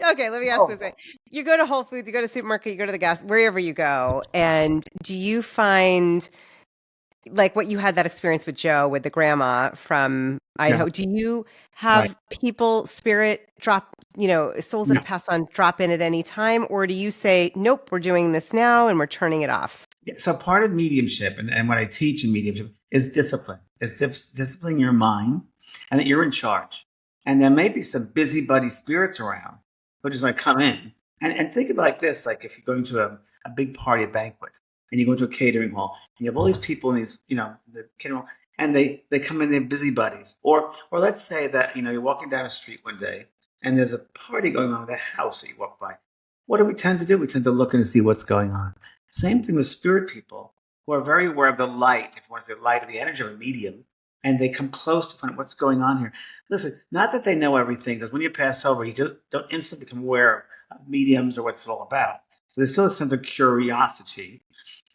Okay, let me ask this Oh, way. You go to Whole Foods, you go to the supermarket, you go to the gas, wherever you go, and do you find, like what you had that experience with Joe, with the grandma from yeah, Idaho, do you right. have people, spirit drop, souls that No. have passed on drop in at any time? Or do you say, nope, we're doing this now and we're turning it off? Yeah, so part of mediumship, and what I teach in mediumship, is discipline. Is disciplining your mind, and that you're in charge. And there may be some busybody spirits around who just like come in. And think of it like this: like if you're going to a big party, a banquet, and you go to a catering hall, and you have all these people in these, the catering hall, and they come in, they're busybodies. Or let's say that you're walking down a street one day, and there's a party going on at a house that you walk by. What do we tend to do? We tend to look and see what's going on. Same thing with spirit people, who are very aware of the light, if you want to say light, of the energy of a medium, and they come close to find out what's going on here. Listen, not that they know everything, because when you pass over, you don't instantly become aware of mediums or what it's all about. So there's still a sense of curiosity.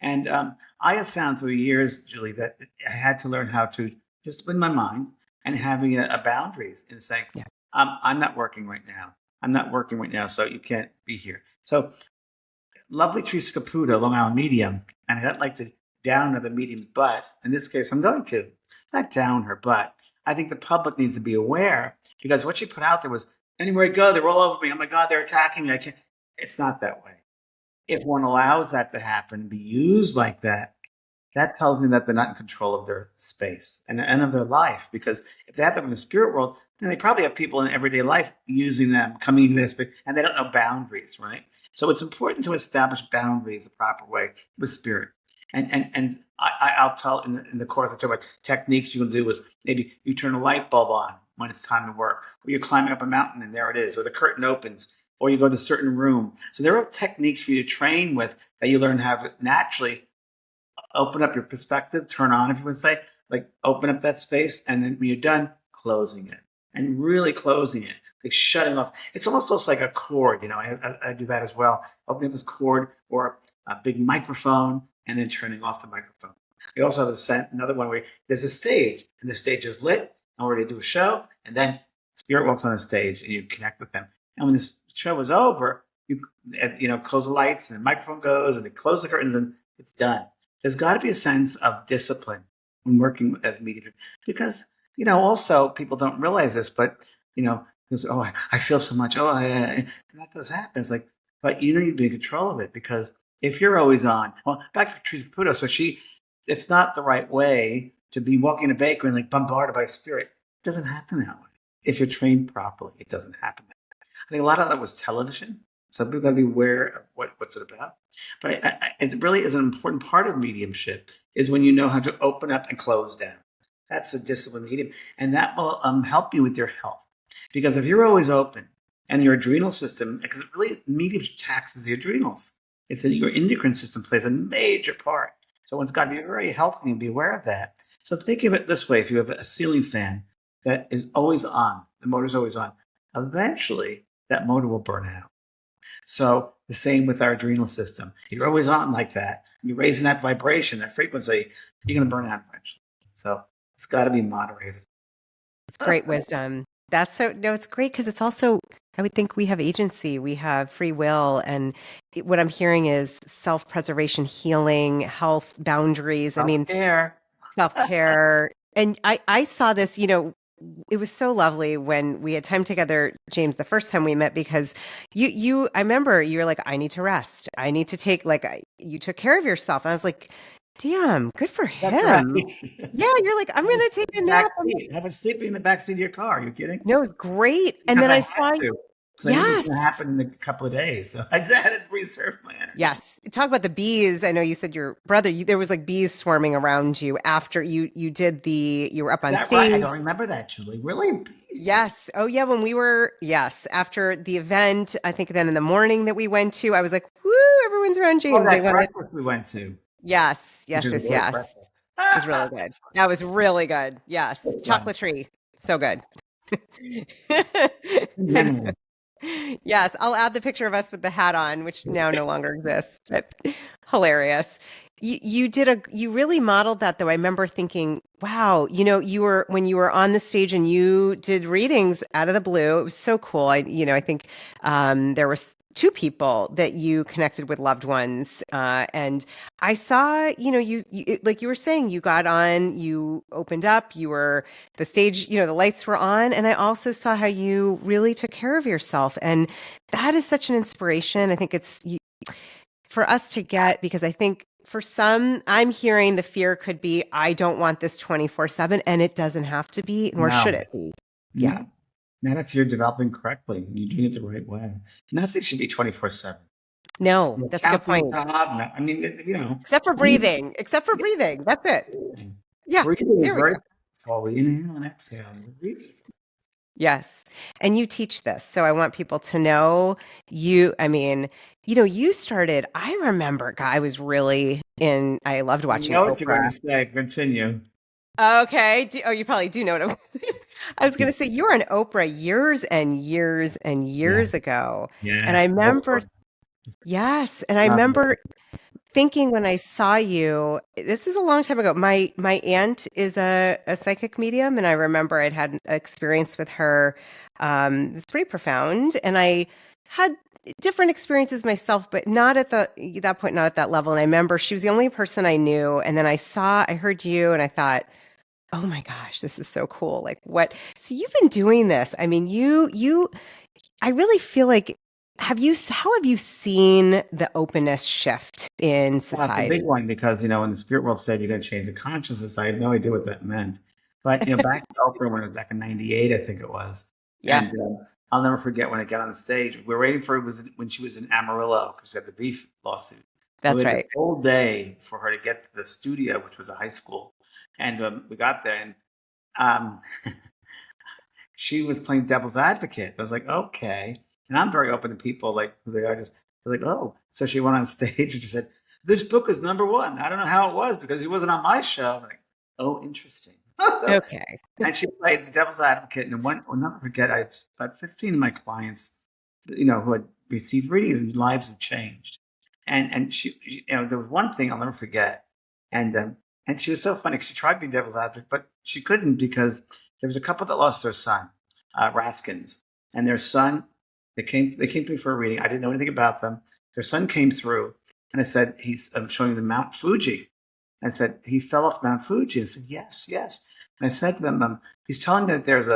And I have found through years, Julie, that I had to learn how to discipline my mind, and having a boundaries in saying, Yeah. I'm not working right now. I'm not working right now, so you can't be here. So lovely Teresa Caputo, Long Island medium, and I don't like to down other mediums, but in this case, I'm going to not down her, but I think the public needs to be aware, because what she put out there was, anywhere I go, they're all over me. Oh my God, they're attacking me. I can't. It's not that way. If one allows that to happen, be used like that, that tells me that they're not in control of their space and of their life. Because if they have them in the spirit world, then they probably have people in everyday life using them, coming into their space, and they don't know boundaries, right? So it's important to establish boundaries the proper way with spirit. I'll tell in the course I talk about techniques you can do is maybe you turn a light bulb on when it's time to work, or you're climbing up a mountain and there it is, or the curtain opens, or you go to a certain room. So there are techniques for you to train with that you learn how to naturally open up your perspective, turn on, if you would say, like open up that space, and then when you're done, closing it and really closing it, like shutting off. It's almost like a cord, I do that as well. Opening up this cord or a big microphone and then turning off the microphone. We also have another one where there's a stage and the stage is lit, and we're ready to do a show, and then spirit walks on the stage and you connect with them. And when this show is over, you close the lights and the microphone goes and they close the curtains and it's done. There's got to be a sense of discipline when working as medium, because also people don't realize this, but because I feel so much. And that does happen. It's like, but you need to be in control of it, because if you're always on, well, back to Teresa Caputo. So it's not the right way to be walking a bakery and like bombarded by spirit. It doesn't happen that way. If you're trained properly, it doesn't happen that way. I think a lot of that was television. So people got to be aware of what's it about. But it really is an important part of mediumship is when you know how to open up and close down. That's a disciplined medium. And that will help you with your health. Because if you're always open and your adrenal system, because it really, medium taxes the adrenals. It's that your endocrine system plays a major part. So one's got to be very healthy and be aware of that. So think of it this way. If you have a ceiling fan that is always on, the motor's always on, eventually that motor will burn out. So the same with our adrenal system. You're always on like that. You're raising that vibration, that frequency, you're going to burn out eventually. So it's got to be moderated. It's great wisdom. It's great because it's also, I would think we have agency, we have free will. And what I'm hearing is self-preservation, healing, health, boundaries. Self-care. And I saw this, it was so lovely when we had time together, James, the first time we met, because I remember you were like, I need to rest. I need to take, you took care of yourself. And I was like, damn, good for him. Right. Yeah, you're like, I'm going to take a nap. How about sleeping in the backseat of your car? Are you kidding? No, it's great. And then I saw you. So yes. I knew it was going to happen in a couple of days. So I had to reserve my energy. Yes. Talk about the bees. I know you said your brother, there was like bees swarming around you after you were up on stage. Right? I don't remember that, Julie. Really? Bees? Yes. Oh yeah. After the event, I think then in the morning that we went to, I was like, woo, everyone's around James. That breakfast we went to. Yes. It was really good. That was really good. Yes. Chocolatey. So good. Yes, I'll add the picture of us with the hat on, which now no longer exists, but hilarious. You really modeled that though. I remember thinking, wow, when you were on the stage and you did readings out of the blue, it was so cool. I think there was two people that you connected with loved ones. And I saw, you like you were saying, you got on, you opened up, the stage, the lights were on. And I also saw how you really took care of yourself. And that is such an inspiration. I think it's for us to get, because I think for some, I'm hearing the fear could be, I don't want this 24/7, and it doesn't have to be, nor should it be. Yeah. Not if you're developing correctly. You're doing it the right way. Nothing should be 24/7. No, that's a good point. I mean, except for breathing. That's it. Yeah. Breathing is very powerful. Inhale and exhale. Yes. And you teach this. So I want people to know you started, I remember, I was really I loved watching Oprah. What you're going to say. Continue. Okay. You probably do know what I was going to say. You were on Oprah years and years and years ago. Yes. And I remember, and I remember thinking when I saw you, this is a long time ago. My aunt is a psychic medium, and I remember I'd had an experience with her. It's pretty profound, and I had different experiences myself, but not at that point, not at that level. And I remember she was the only person I knew. And then I heard you, and I thought, oh my gosh, this is so cool. Like what? So you've been doing this. I mean, I really feel like, how have you seen the openness shift in society? Well, it's a big one because, when the spirit world said you're going to change the consciousness, I had no idea what that meant. But, back to Oprah, when it was back in 98, I think it was. Yeah. And I'll never forget when I got on the stage. We were waiting for when she was in Amarillo because she had the beef lawsuit. We That's waited a right. whole day for her to get to the studio, which was a high school. And we got there, and um, she was playing devil's advocate. I was like, okay. And I'm very open to people like who they are. Just I was like, oh. So she went on stage and she said, "This book is number one." I don't know how it was because he wasn't on my show. I'm like, oh, interesting. Okay. And she played the devil's advocate. And I'll never forget, I had about 15 of my clients, who had received readings and lives have changed. And there was one thing I'll never forget. And she was so funny 'cause she tried being devil's advocate, but she couldn't because there was a couple that lost their son, Raskins, and their son. They came to me for a reading. I didn't know anything about them. Their son came through, and I said, I'm showing them Mount Fuji. I said, he fell off Mount Fuji. And I said, yes, yes. And I said to them, he's telling me that there's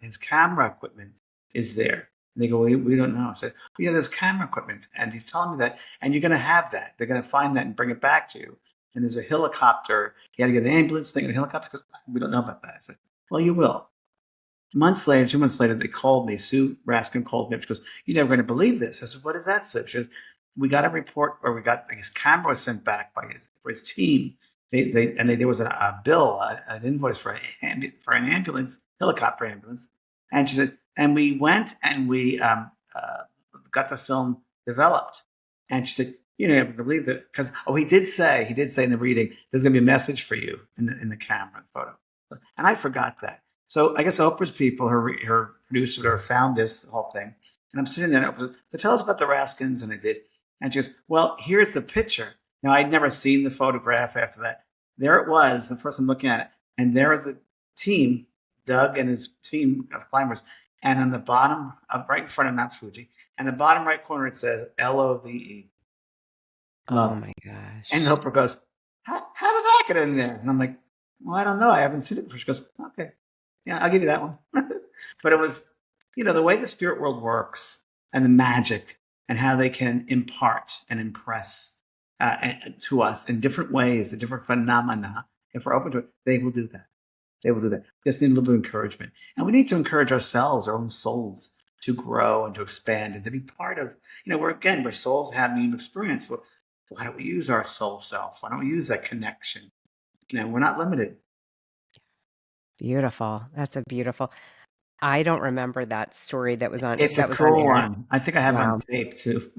his camera equipment is there. And they go, we don't know. I said, well, yeah, there's camera equipment. And he's telling me that, and you're going to have that. They're going to find that and bring it back to you. And there's a helicopter. You got to get an ambulance thing and a helicopter. Because we don't know about that. I said, well, you will. Months later, 2 months later, they called me. Sue Raskin called me up. She goes, "You're never going to believe this." I said, "What is that, Sue?" She goes, "We got a report, or we got his camera was sent back for his team. There was a bill, an invoice for an ambulance, helicopter ambulance." And she said, "And we went and we got the film developed." And she said, "You're never going to believe that because he did say in the reading, there's going to be a message for you in the camera photo." And I forgot that. So I guess Oprah's people, her producer, whatever, found this whole thing. And I'm sitting there, and Oprah, so tell us about the Raskins. And I did. And she goes, well, here's the picture. Now, I'd never seen the photograph after that. There it was, the first I'm looking at it. And there was a team, Doug and his team of climbers. And on the bottom, right in front of Mount Fuji, and the bottom right corner, it says LOVE. Oh Love. my gosh. And Oprah goes, how did that get in there? And I'm like, well, I don't know. I haven't seen it before. She goes, okay. Yeah, I'll give you that one. But it was, the way the spirit world works and the magic and how they can impart and impress to us in different ways, the different phenomena. If we're open to it, they will do that. They will do that. We just need a little bit of encouragement. And we need to encourage ourselves, our own souls, to grow and to expand and to be part of, we're souls having an experience. Well, why don't we use our soul self? Why don't we use that connection? We're not limited. Beautiful. That's a beautiful. I don't remember that story that was on It's a cool air. one. I think I have it on Wow. tape too.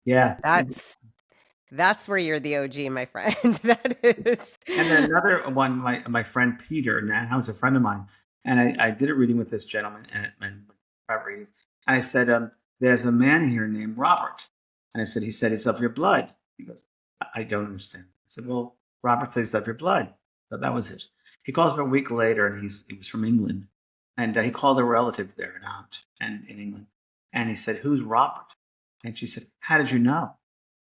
Yeah. That's where you're the OG, my friend. That is. And then another one, my friend Peter, now was a friend of mine, and I did a reading with this gentleman and private readings. And I said, there's a man here named Robert. And I said, he said he's of your blood. He goes, I don't understand. I said, well, Robert says he's of your blood. So that was it. He calls me a week later, and he was from England. And he called a relative there, an aunt, and in England. And he said, who's Robert? And she said, how did you know?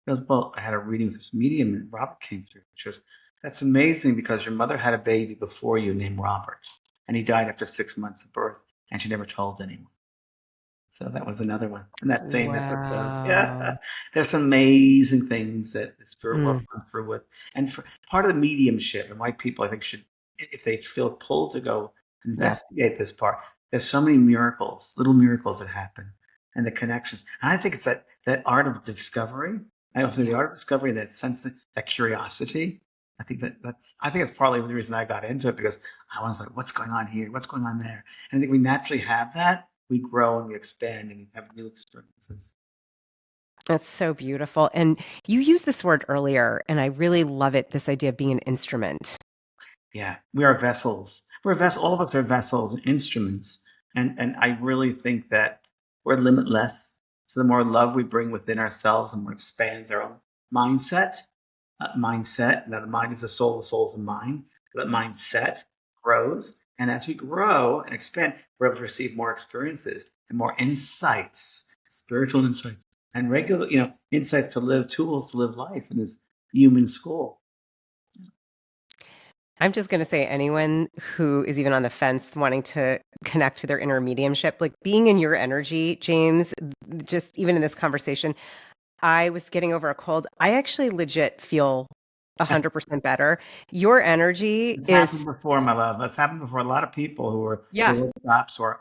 He goes, well, I had a reading with this medium, and Robert came through. She goes, that's amazing because your mother had a baby before you named Robert, and he died after 6 months of birth, and she never told anyone. So that was another one in that same episode. Yeah, there's some amazing things that the spirit world comes through with, and for part of the mediumship, and why people I think should, if they feel pulled to go investigate this part. There's so many miracles, little miracles that happen, and the connections. And I think it's that art of discovery. I also the art of discovery, that sense, that curiosity. I think that's partly the reason I got into it, because I want to like, what's going on here? What's going on there? And I think we naturally have that. We grow and we expand and we have new experiences. That's so beautiful. And you used this word earlier, and I really love it, this idea of being an instrument. Yeah, we are vessels. We're vessels. All of us are vessels and instruments. And I really think that we're limitless. So the more love we bring within ourselves, the more it expands our own mindset. Now, the mind is the soul is the mind. So that mindset grows. And as we grow and expand, we're able to receive more experiences and more insights, spiritual insights, and regular, insights to live, tools to live life in this human school. I'm just going to say, anyone who is even on the fence wanting to connect to their inner mediumship, like being in your energy, James, just even in this conversation, I was getting over a cold. I actually legit feel 100% better. Your energy It's is. happened before, my love. It's happened before. A lot of people who were workshops or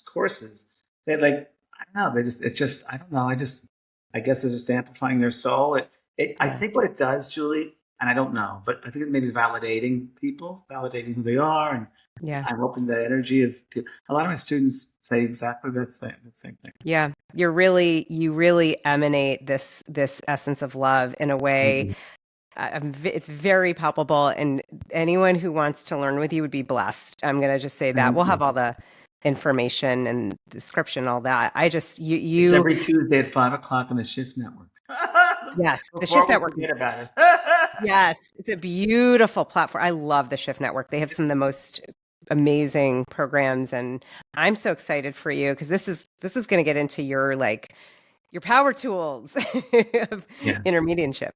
courses, they like, I don't know. I don't know. I guess they're just amplifying their soul. I Yeah. think what it does, Julie, and I don't know, but I think it maybe validating people, validating who they are, and Yeah. I'm hoping the energy of a lot of my students say exactly that same thing. Yeah. You really emanate this essence of love in a Thank way. you. It's very palpable, and anyone who wants to learn with you would be blessed. I'm going to just say that. Thank We'll you. have all the information and description, all that. I just, It's you, every Tuesday at 5 o'clock on the Shift Network. yes, the Before Shift we Network. forget about it. Yes, it's a beautiful platform. I love the Shift Network. They have some of the most amazing programs, and I'm so excited for you because this is going to get into your power tools of Yeah. intermediumship.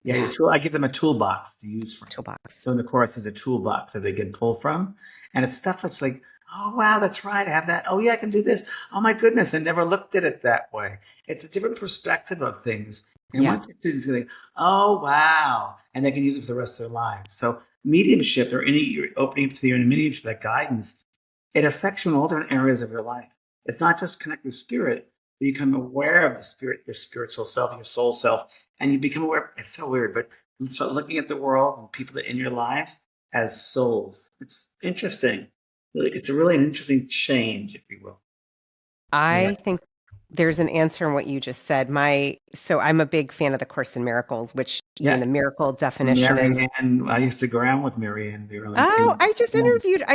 Yeah, Yeah, your tool. I give them a toolbox to use from. toolbox. So in the course, there's a toolbox that they can pull from, and it's stuff that's like, oh wow, that's right, I have that. Oh yeah, I can do this. Oh my goodness, I never looked at it that way. It's a different perspective of things, and Yeah, once the students go, oh wow, and they can use it for the rest of their lives. So mediumship or any you're opening up to your mediumship, that guidance, it affects you in all different areas of your life. It's not just connect with spirit, but you become aware of the spirit, your spiritual self, your soul self, and you become aware. It's so weird, but you start looking at the world and people that in your lives as souls. It's interesting. It's a really an interesting change, if you will. Yeah. I think there's an answer in what you just said. So I'm a big fan of the Course in Miracles, which Yeah. the miracle definition is. Marianne, I used to go around with Marianne. We were like, Oh, in, I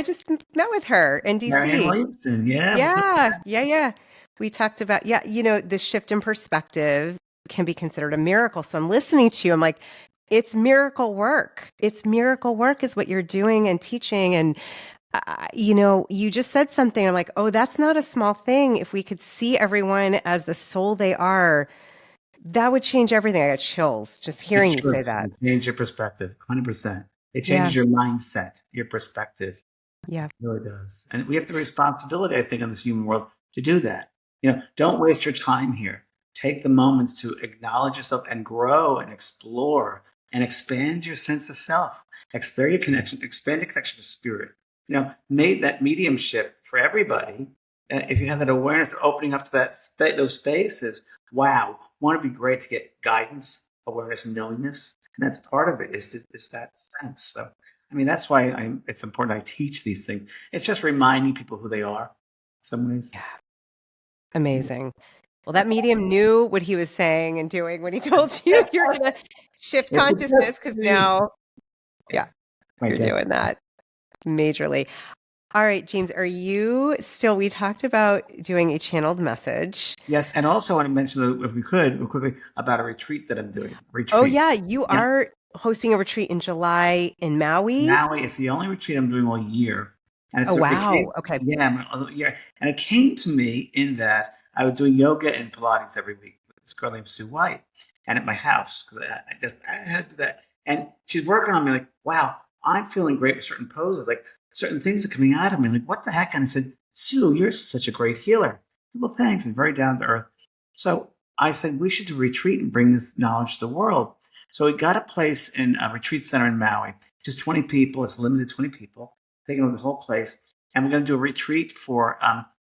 just met with her in Marianne DC. Williamson. Yeah. Yeah, yeah, yeah. We talked about, yeah, the shift in perspective can be considered a miracle. So I'm listening to you. I'm like, it's miracle work. It's miracle work is what you're doing and teaching. And, you just said something. I'm like, oh, that's not a small thing. If we could see everyone as the soul they are, that would change everything. I got chills just hearing It's you true. say that. It changes your perspective, 100%. It Yeah, changes your mindset, your perspective. yeah. It really does. And we have the responsibility, I think, in this human world to do that. Don't waste your time here. Take the moments to acknowledge yourself and grow and explore and expand your sense of self. Expand your connection to spirit. Made that mediumship for everybody. If you have that awareness of opening up to those spaces, wow, won't it be great to get guidance, awareness, and knowingness? And that's part of it is that sense. So I mean, that's why it's important I teach these things. It's just reminding people who they are in some ways. Yeah. Amazing. Well, that medium knew what he was saying and doing when he told you you're going to shift It's a consciousness because destiny. now, yeah, My you're destiny. doing that majorly. All right, James, we talked about doing a channeled message. Yes, and also I want to mention, if we could, real quickly, about a retreat that I'm doing. Oh, Retreat. yeah, you Yeah. are hosting a retreat in July in Maui. Maui is the only retreat I'm doing all year. And Oh, it came, wow. Okay. yeah, all year. And it came to me in that I was doing yoga and Pilates every week with this girl named Sue White and at my house because I had to do that. And she's working on me like, wow, I'm feeling great with certain poses. Like certain things are coming out of me. Like, what the heck? And I said, Sue, you're such a great healer. Well, thanks. And very down to earth. So I said, we should do a retreat and bring this knowledge to the world. So we got a place in a retreat center in Maui, just 20 people. It's limited 20 people, taking over the whole place. And we're going to do a retreat for,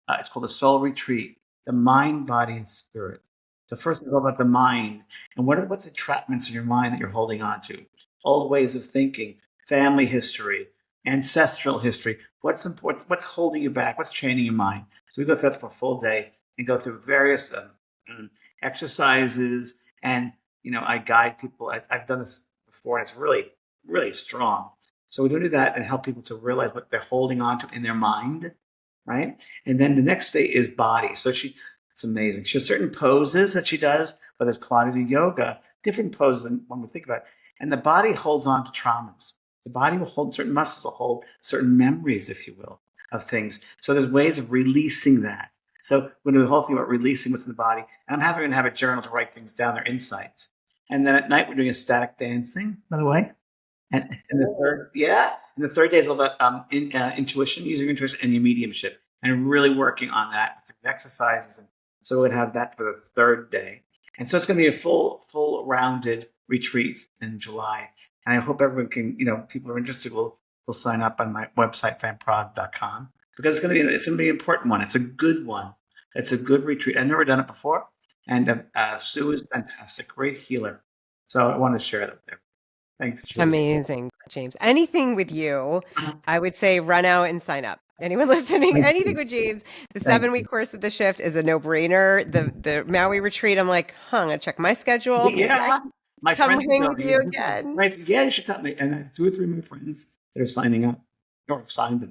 it's called a soul retreat, the mind, body, and spirit. The first is all about the mind and what's entrapments in your mind that you're holding on to, old ways of thinking, family history, ancestral history. What's important? What's holding you back? What's chaining your mind? So we go through that for a full day and go through various exercises. And I guide people. I've done this before, and it's really, really strong. So we do that and help people to realize what they're holding on to in their mind, right? And then the next day is body. So it's amazing. She has certain poses that she does, whether it's Pilates or yoga, different poses than when we think about it. And the body holds on to traumas. The body will hold certain muscles, will hold certain memories, if you will, of things. So there's ways of releasing that. So we're doing the whole thing about releasing what's in the body. And I'm having to have a journal to write things down, their insights. And then at night we're doing ecstatic dancing, by the way. And the third day is all about intuition, using your intuition and your mediumship, and really working on that with the exercises. And so we would have that for the third day, and so it's going to be a full rounded retreat in July. And I hope everyone can, people who are interested will sign up on my website vanpraagh.com because it's going to be an important one. It's a good one. It's a good retreat. I've never done it before, and Sue is fantastic, great healer. So I want to share that there. Thanks, Julie. Amazing, James. Anything with you, I would say run out and sign up. Anyone listening, Thank anything you. with James, the Thank 7-week you. course at the Shift is a no-brainer. The Maui retreat, I'm like, huh, I'm gonna check my schedule. Maybe I Yeah, can my come friends are hang with going. you again. Right? So, yeah, you should come. And I have 2 or 3 of my friends that are signing up or have signed up.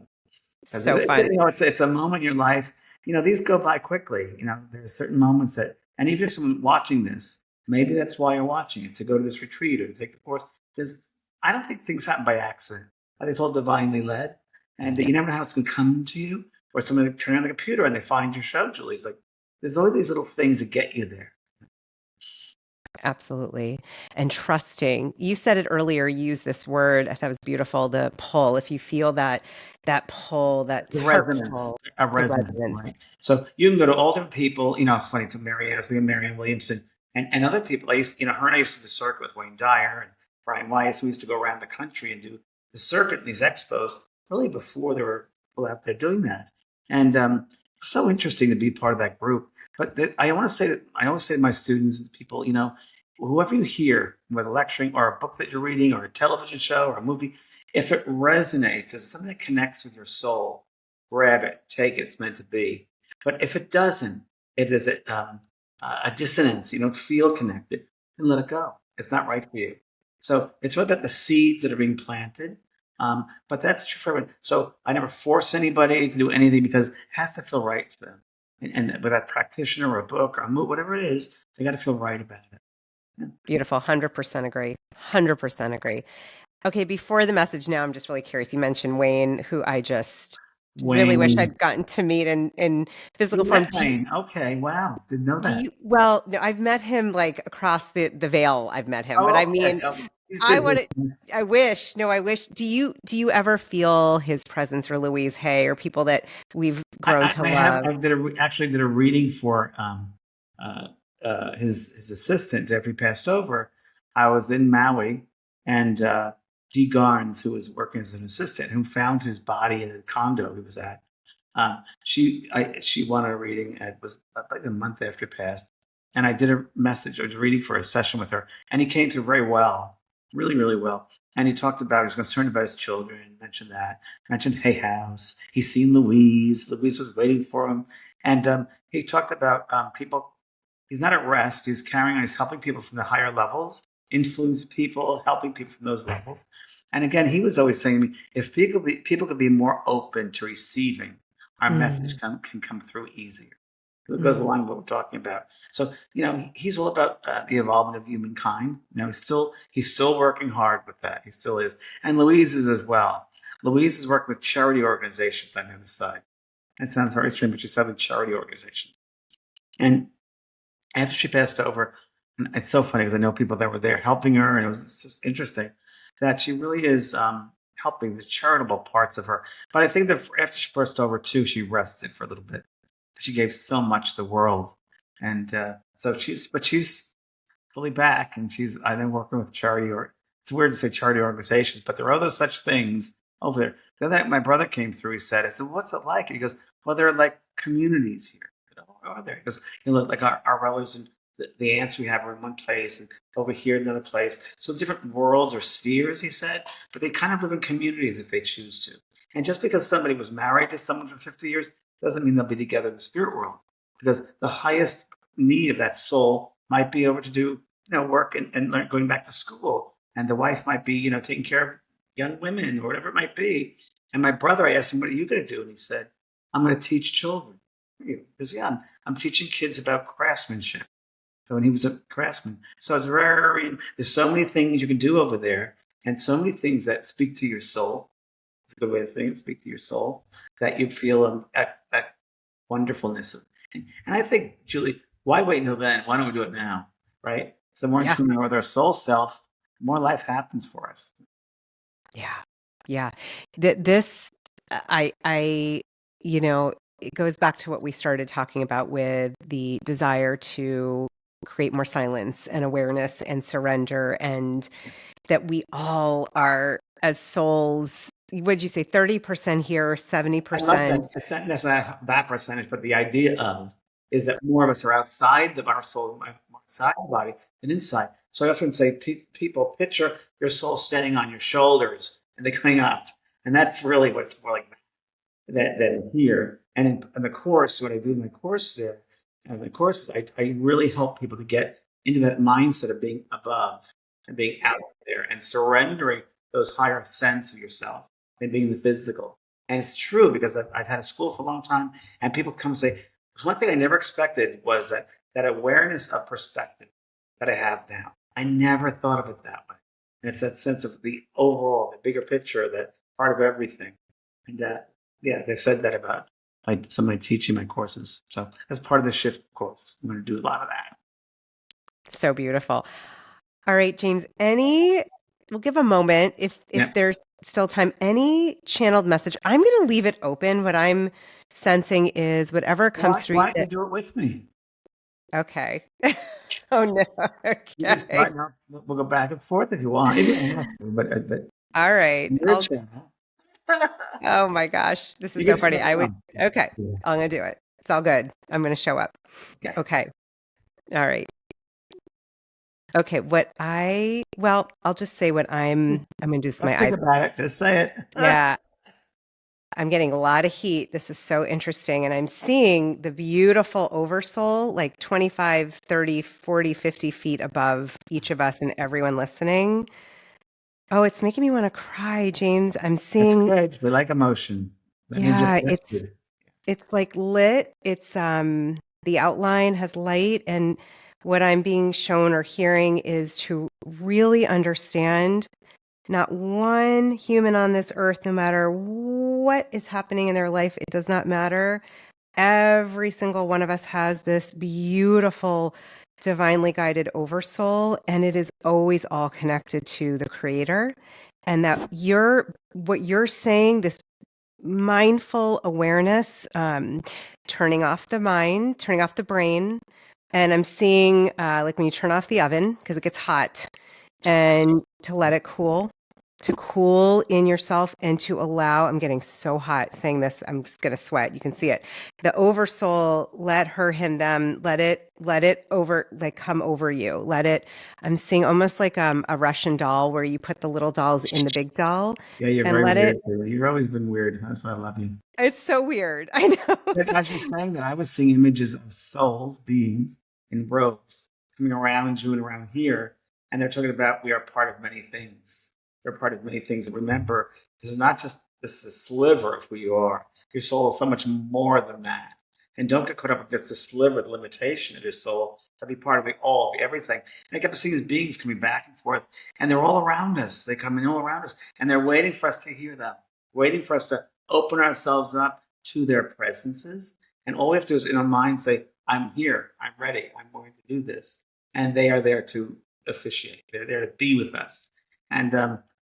Because So fun. it's a moment in your life. These go by quickly. There's certain moments that, and even if someone watching this, maybe that's why you're watching it, to go to this retreat or to take the course. Because I don't think things happen by accident. I think it's all divinely led, and Yeah. you never know how it's going to come to you. Or somebody turn on the computer and they find your show, Julie. It's like there's always these little things that get you there. Absolutely. And trusting. You said it earlier, you used this word, I thought it was beautiful, the pull. If you feel that pull, that The heart resonance, pull, a the resonance, resonance. right? So you can go to all different people. It's funny to I was thinking of Marianne Williamson and other people. Her and I used to do the circuit with Wayne Dyer and Brian Weiss. We used to go around the country and do the circuit in these expos really before there were people out there doing that. And so interesting to be part of that group. But I want to say that I always say to my students and people, whoever you hear, whether lecturing or a book that you're reading or a television show or a movie, if it resonates as something that connects with your soul, grab it, take it. It's meant to be. But if it doesn't, if there's a dissonance, you don't feel connected, then let it go. It's not right for you. So it's really about the seeds that are being planted. But that's true for everyone. So I never force anybody to do anything because it has to feel right for them. And with that practitioner or a book or a movie, whatever it is, they got to feel right about it. Yeah. Beautiful. 100% agree. 100% agree. Okay, before the message now, I'm just really curious. You mentioned Wayne, who I just really wish Wayne, I'd gotten to meet in physical you form. met Wayne. Okay, wow, didn't know Do that. you, well, no, I've met him like across the veil. I've met him, but I Oh, okay. mean, He's I been want here. to, I wish, no, I wish. Do you ever feel his presence or Louise Hay or people that we've grown to I have. love? Actually did a reading for uh, his assistant after he passed over. I was in Maui, and Dee Garnes, who was working as an assistant, who found his body in the condo he was at. She wanted a reading. And it was like a month after he passed, and I did a message. I was reading for a session with her, and he came through very well, really, really well. And he talked about he was concerned about his children. Mentioned that. Mentioned Hay House. He's seen Louise. Louise was waiting for him, and he talked about people. He's not at rest. He's carrying on. He's helping people from the higher levels, influence people, helping people from those levels. And again, he was always saying to me, if people could be more open to receiving, our message Mm, can come through easier. So it goes mm, along with what we're talking about. So he's all about the involvement of humankind. He's still working hard with that. He still is, and Louise is as well. Louise is working with charity organizations on the other side. That sounds very strange, but she's having charity organizations. And after she passed over, and it's so funny because I know people that were there helping her, and it was just interesting that she really is helping the charitable parts of her. But I think that after she passed over too, she rested for a little bit. She gave so much to the world, and so she's fully back, and she's I think working with charity, or it's weird to say charity organizations, but there are other such things over there. The other night, my brother came through. He said, "I said, what's it like?" And he goes, "Well, there are like communities here." I said, "Oh, are there?" He goes, like our relatives and the ants we have are in one place, and over here in another place. So different worlds or spheres, he said, but they kind of live in communities if they choose to. And just because somebody was married to someone for 50 years doesn't mean they'll be together in the spirit world, because the highest need of that soul might be over to do work and learn, going back to school, and the wife might be taking care of young women or whatever it might be. And my brother, I asked him, "What are you going to do?" And he said, "I'm going to teach children." Because yeah, I'm teaching kids about craftsmanship. So when he was a craftsman, so it's there's so many things you can do over there, and so many things that speak to your soul. It's a good way to think it, speak to your soul, that you feel that wonderfulness of. And I think, Julie, why wait until then? Why don't we do it now? Right? So the more in yeah, tune with our soul self, the more life happens for us. yeah, yeah. This, you know, it goes back to what we started talking about with the desire to create more silence and awareness and surrender, and that we all are as souls. Would you say 30% here, I love that. 70%? It's not necessarily that percentage, but the idea of is that more of us are outside our soul, outside the body, than inside. So I often say, people picture your soul standing on your shoulders and they're going up, and that's really what's more like that here. And in the course, what I do in my course there, and the courses, I really help people to get into that mindset of being above and being out there and surrendering those higher sense of yourself and being the physical. And it's true because I've had a school for a long time, and people come and say, one thing I never expected was that awareness of perspective that I have now. I never thought of it that way. And it's that sense of the overall, the bigger picture, that part of everything. And yeah, they said that about somebody teaching my courses. So that's part of the shift course. I'm going to do a lot of that. So beautiful. All right, James, we'll give a moment if Yeah. there's still time, any channeled message. I'm going to leave it open. What I'm sensing is whatever comes through. Why don't you do it with me? Okay. Oh no. You can Okay. start now. We'll go back and forth if you want. You don't have to, but All right. your channel. Oh my gosh. This is You so can funny. start now. Okay. Yeah. I'm going to do it. It's all good. I'm going to show up. Okay. Okay. All right. Okay. I'll just say what I'm going to do this with Don't my think eyes. about it. Just say it. Yeah. I'm getting a lot of heat. This is so interesting. And I'm seeing the beautiful oversoul, like 25, 30, 40, 50 feet above each of us and everyone listening. Oh, it's making me want to cry, James. I'm That's seeing, good. We like emotion. That means yeah, you're connected. it's like lit. It's the outline has light, and what I'm being shown or hearing is to really understand not one human on this earth, no matter what is happening in their life, it does not matter. Every single one of us has this beautiful, divinely guided oversoul, and it is always all connected to the creator. And that what you're saying, this mindful awareness, turning off the mind, turning off the brain. And I'm seeing like when you turn off the oven because it gets hot and to let it cool, to cool in yourself and to allow, I'm getting so hot saying this, I'm just going to sweat. You can see it. The oversoul, let her, him, them, let it over, like come over you. I'm seeing almost like a Russian doll where you put the little dolls in the big doll Yeah, you're and very let it, weird. You've always been weird. That's why I love you. it's so weird. I know. But as you're saying that, I was seeing images of souls, beings in robes coming around you and around here. And they're talking about we are part of many things. They're part of many things. And remember, this is not just this is a sliver of who you are. Your soul is so much more than that. And don't get caught up with just the sliver, the limitation of your soul, to be part of the all, the everything. And I kept seeing these beings coming back and forth, and they're all around us. They come in all around us, and they're waiting for us to hear them, waiting for us to open ourselves up to their presences. And all we have to do is in our mind say, I'm here, I'm ready, I'm going to do this. And they are there to officiate. They're there to be with us. And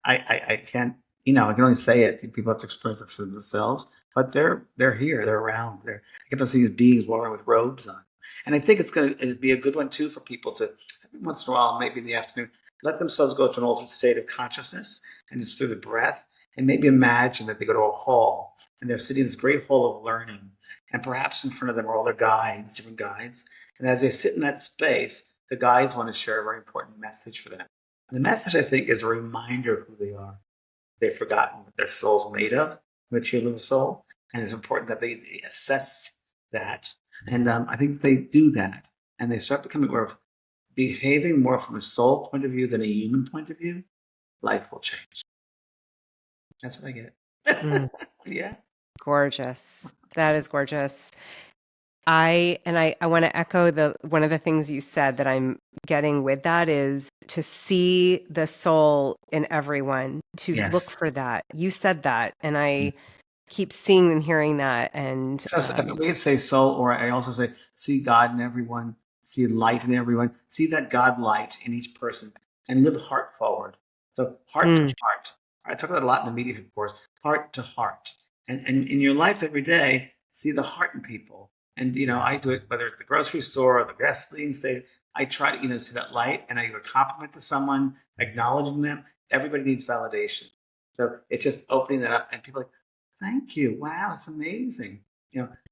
I can't, I can only say it. People have to express it for themselves, but they're here, they're around. I keep on seeing these beings walking with robes on. And I think it'd be a good one too for people to, once in a while, maybe in the afternoon, let themselves go to an altered state of consciousness and just through the breath, and maybe imagine that they go to a hall and they're sitting in this great hall of learning, and perhaps in front of them are all their guides, different guides. And as they sit in that space, the guides want to share a very important message for them. And the message, I think, is a reminder of who they are. They've forgotten what their soul's made of, the material of the soul, and it's important that they assess that. And I think if they do that, and they start becoming aware of behaving more from a soul point of view than a human point of view, life will change. That's what I get. Yeah. Gorgeous. That is gorgeous. I want to echo one of the things you said that I'm getting with that is to see the soul in everyone, to look Yes. for that. You said that, and I keep seeing and hearing that. And So we could say soul, or I also say see God in everyone, see light in everyone, see that God light in each person, and live heart forward. So heart to heart. I talk about that a lot in the media course. Heart to heart, and in your life every day, see the heart in people. And I do it whether it's the grocery store or the gasoline station. I try to see that light, and I give a compliment to someone, acknowledging them. Everybody needs validation, so it's just opening that up, and people are like, thank you. Wow, it's amazing.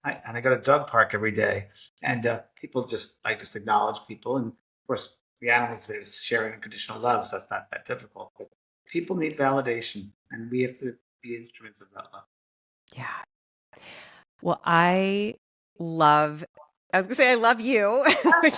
I go to dog park every day, and I just acknowledge people, and of course, The animals, they're sharing unconditional love, so it's not that difficult. But people need validation, and we have to be instruments of that love. Yeah. Well, I was gonna say I love you, which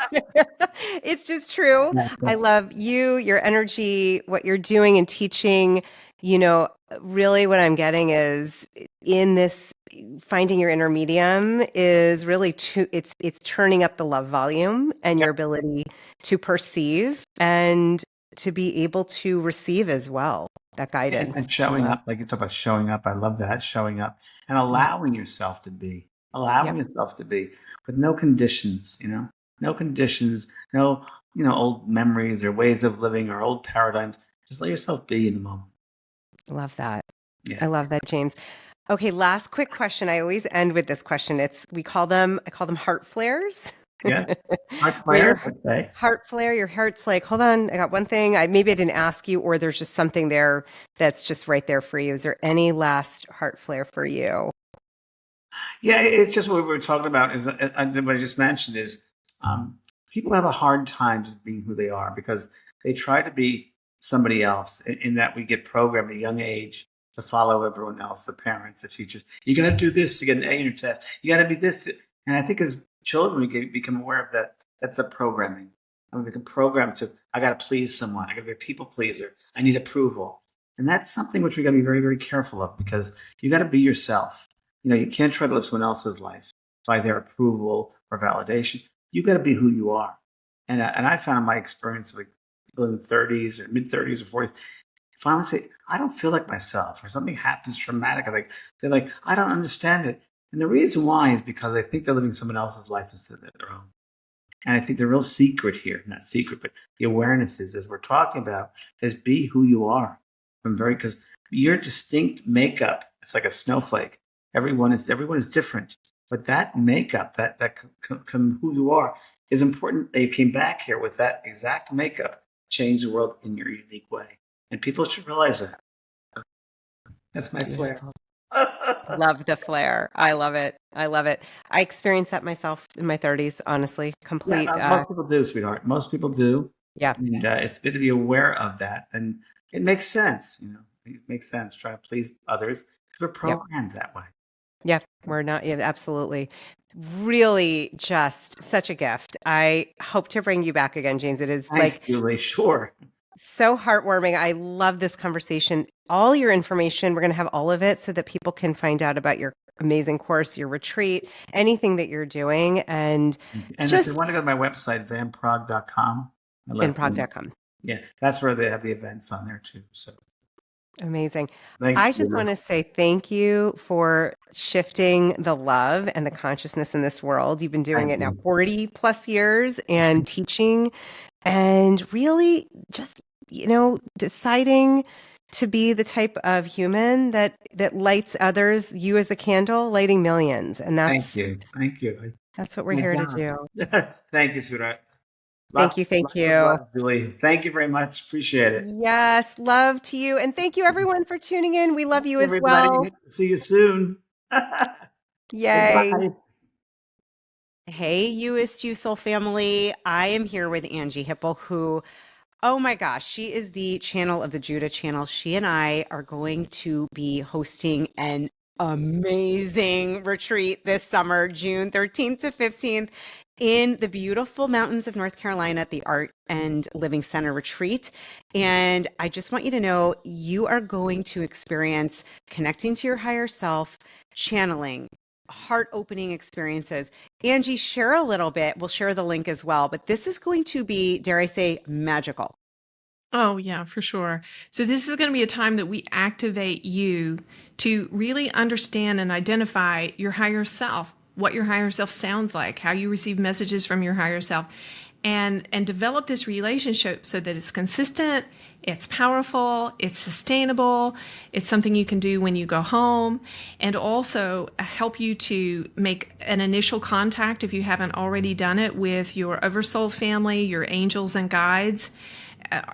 it's just true. Yeah, I that's love you, your energy, what you're doing and teaching. You know, really what I'm getting is in this finding your inner medium is really it's turning up the love volume and yeah. your ability to perceive and to be able to receive as well, that guidance And and showing love. up, like you talk about showing up. I love that, showing up and Yeah. allowing yourself to be, Yep. with no conditions. No conditions, no old memories or ways of living or old paradigms. Just let yourself be in the moment. Love that. Yeah. I love that, James. Okay, last quick question. I always end with this question. I call them heart flares. Yes. Heart Where flares. your Okay. heart flare, your heart's like, hold on, I got one thing. Maybe I didn't ask you, or there's just something there that's just right there for you. Is there any last heart flare for you? Yeah, it's just what we were talking about. Is what I just mentioned is um, people have a hard time just being who they are because they try to be somebody else. In that we get programmed at a young age to follow everyone else, the parents, the teachers. You got to do this to get an A in your test. You got to be this. And I think as children, become aware of that. That's the programming. And we become programmed to, I got to please someone. I got to be a people pleaser. I need approval. And that's something which we got to be very, very careful of because you got to be yourself. You can't try to live someone else's life by their approval or validation. You got to be who you are. And I found my experience with people in the 30s or mid 30s or 40s finally say, I don't feel like myself, or something happens traumatic. They're like, I don't understand it. And the reason why is because I think they're living someone else's life instead of their own. And I think the real secret here, not secret, but the awareness is, as we're talking about, is be who you are. Because your distinct makeup, it's like a snowflake. Everyone is different, but that makeup, who you are, is important. That you came back here with that exact makeup, change the world in your unique way, and people should realize that. That's my flair. Beautiful. Love the flare. I love it. I love it. I experienced that myself in my 30s, honestly. Yeah, Complete. most people do, sweetheart. Most people do, Yeah. and it's good to be aware of that. And it makes sense. It makes sense. Try to please others because we're Yep. programmed that way. Yeah. We're not. Yeah, absolutely. Really just such a gift. I hope to bring you back again, James. It is Thanks, like Julie. Sure. so heartwarming. I love this conversation. All your information, we're going to have all of it so that people can find out about your amazing course, your retreat, anything that you're doing. And And if they just want to go to my website, vanpraagh.com, vanpraagh.com. yeah, that's where they have the events on there too. So Amazing. thanks, I just Julie. want to say thank you for shifting the love and the consciousness in this world. You've been doing Thank it now you. 40 plus years and teaching and really just, deciding to be the type of human that lights others, you as the candle, lighting millions. And Thank you. Thank you. that's what we're My here to God. do. Thank you, sweetheart. Thank Lots, you. Thank lots of you. love, Julie. Thank you very much. Appreciate it. Yes, love to you. And thank you everyone for tuning in. We love Thank you you, as everybody. well. See you soon. Yay. Goodbye. Hey, Youest, You Soul family. I am here with Angie Hipple, who, oh my gosh, she is the channel of the Judah channel. She and I are going to be hosting an amazing retreat this summer, June 13th to 15th, in the beautiful mountains of North Carolina at the Art and Living Center Retreat. And I just want you to know you are going to experience connecting to your higher self, channeling, heart opening experiences. Angie, share a little bit. We'll share the link as well, but this is going to be, dare I say, magical. Oh, yeah, for sure. So this is going to be a time that we activate you to really understand and identify your higher self, what your higher self sounds like, how you receive messages from your higher self, and develop this relationship so that it's consistent, it's powerful, it's sustainable, it's something you can do when you go home, and also help you to make an initial contact if you haven't already done it with your oversoul family, your angels and guides,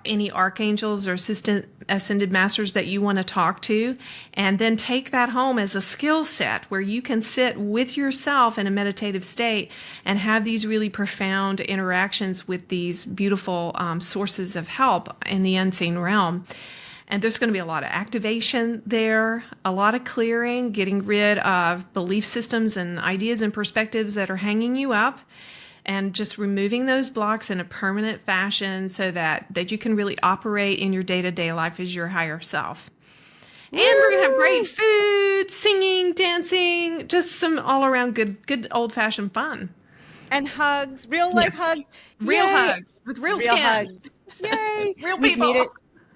any archangels or assistant ascended masters that you want to talk to, and then take that home as a skill set where you can sit with yourself in a meditative state and have these really profound interactions with these beautiful sources of help in the unseen realm. And there's going to be a lot of activation there, a lot of clearing, getting rid of belief systems and ideas and perspectives that are hanging you up, and just removing those blocks in a permanent fashion so that you can really operate in your day-to-day life as your higher self. And we're going to have great food, singing, dancing, just some all-around good old-fashioned fun. And hugs, real life hugs. Real Yay. hugs with real skin. Hugs. Yay. Real We've people. made it.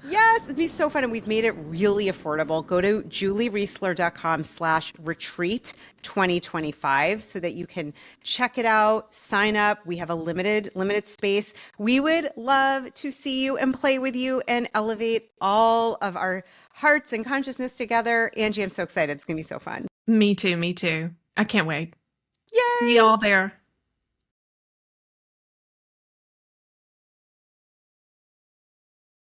Yes, it'd be so fun. And we've made it really affordable. Go to juliereisler.com/retreat 2025 so that you can check it out, sign up. We have a limited space. We would love to see you and play with you and elevate all of our hearts and consciousness together. Angie, I'm so excited. It's going to be so fun. Me too. I can't wait. Yay. See you all there.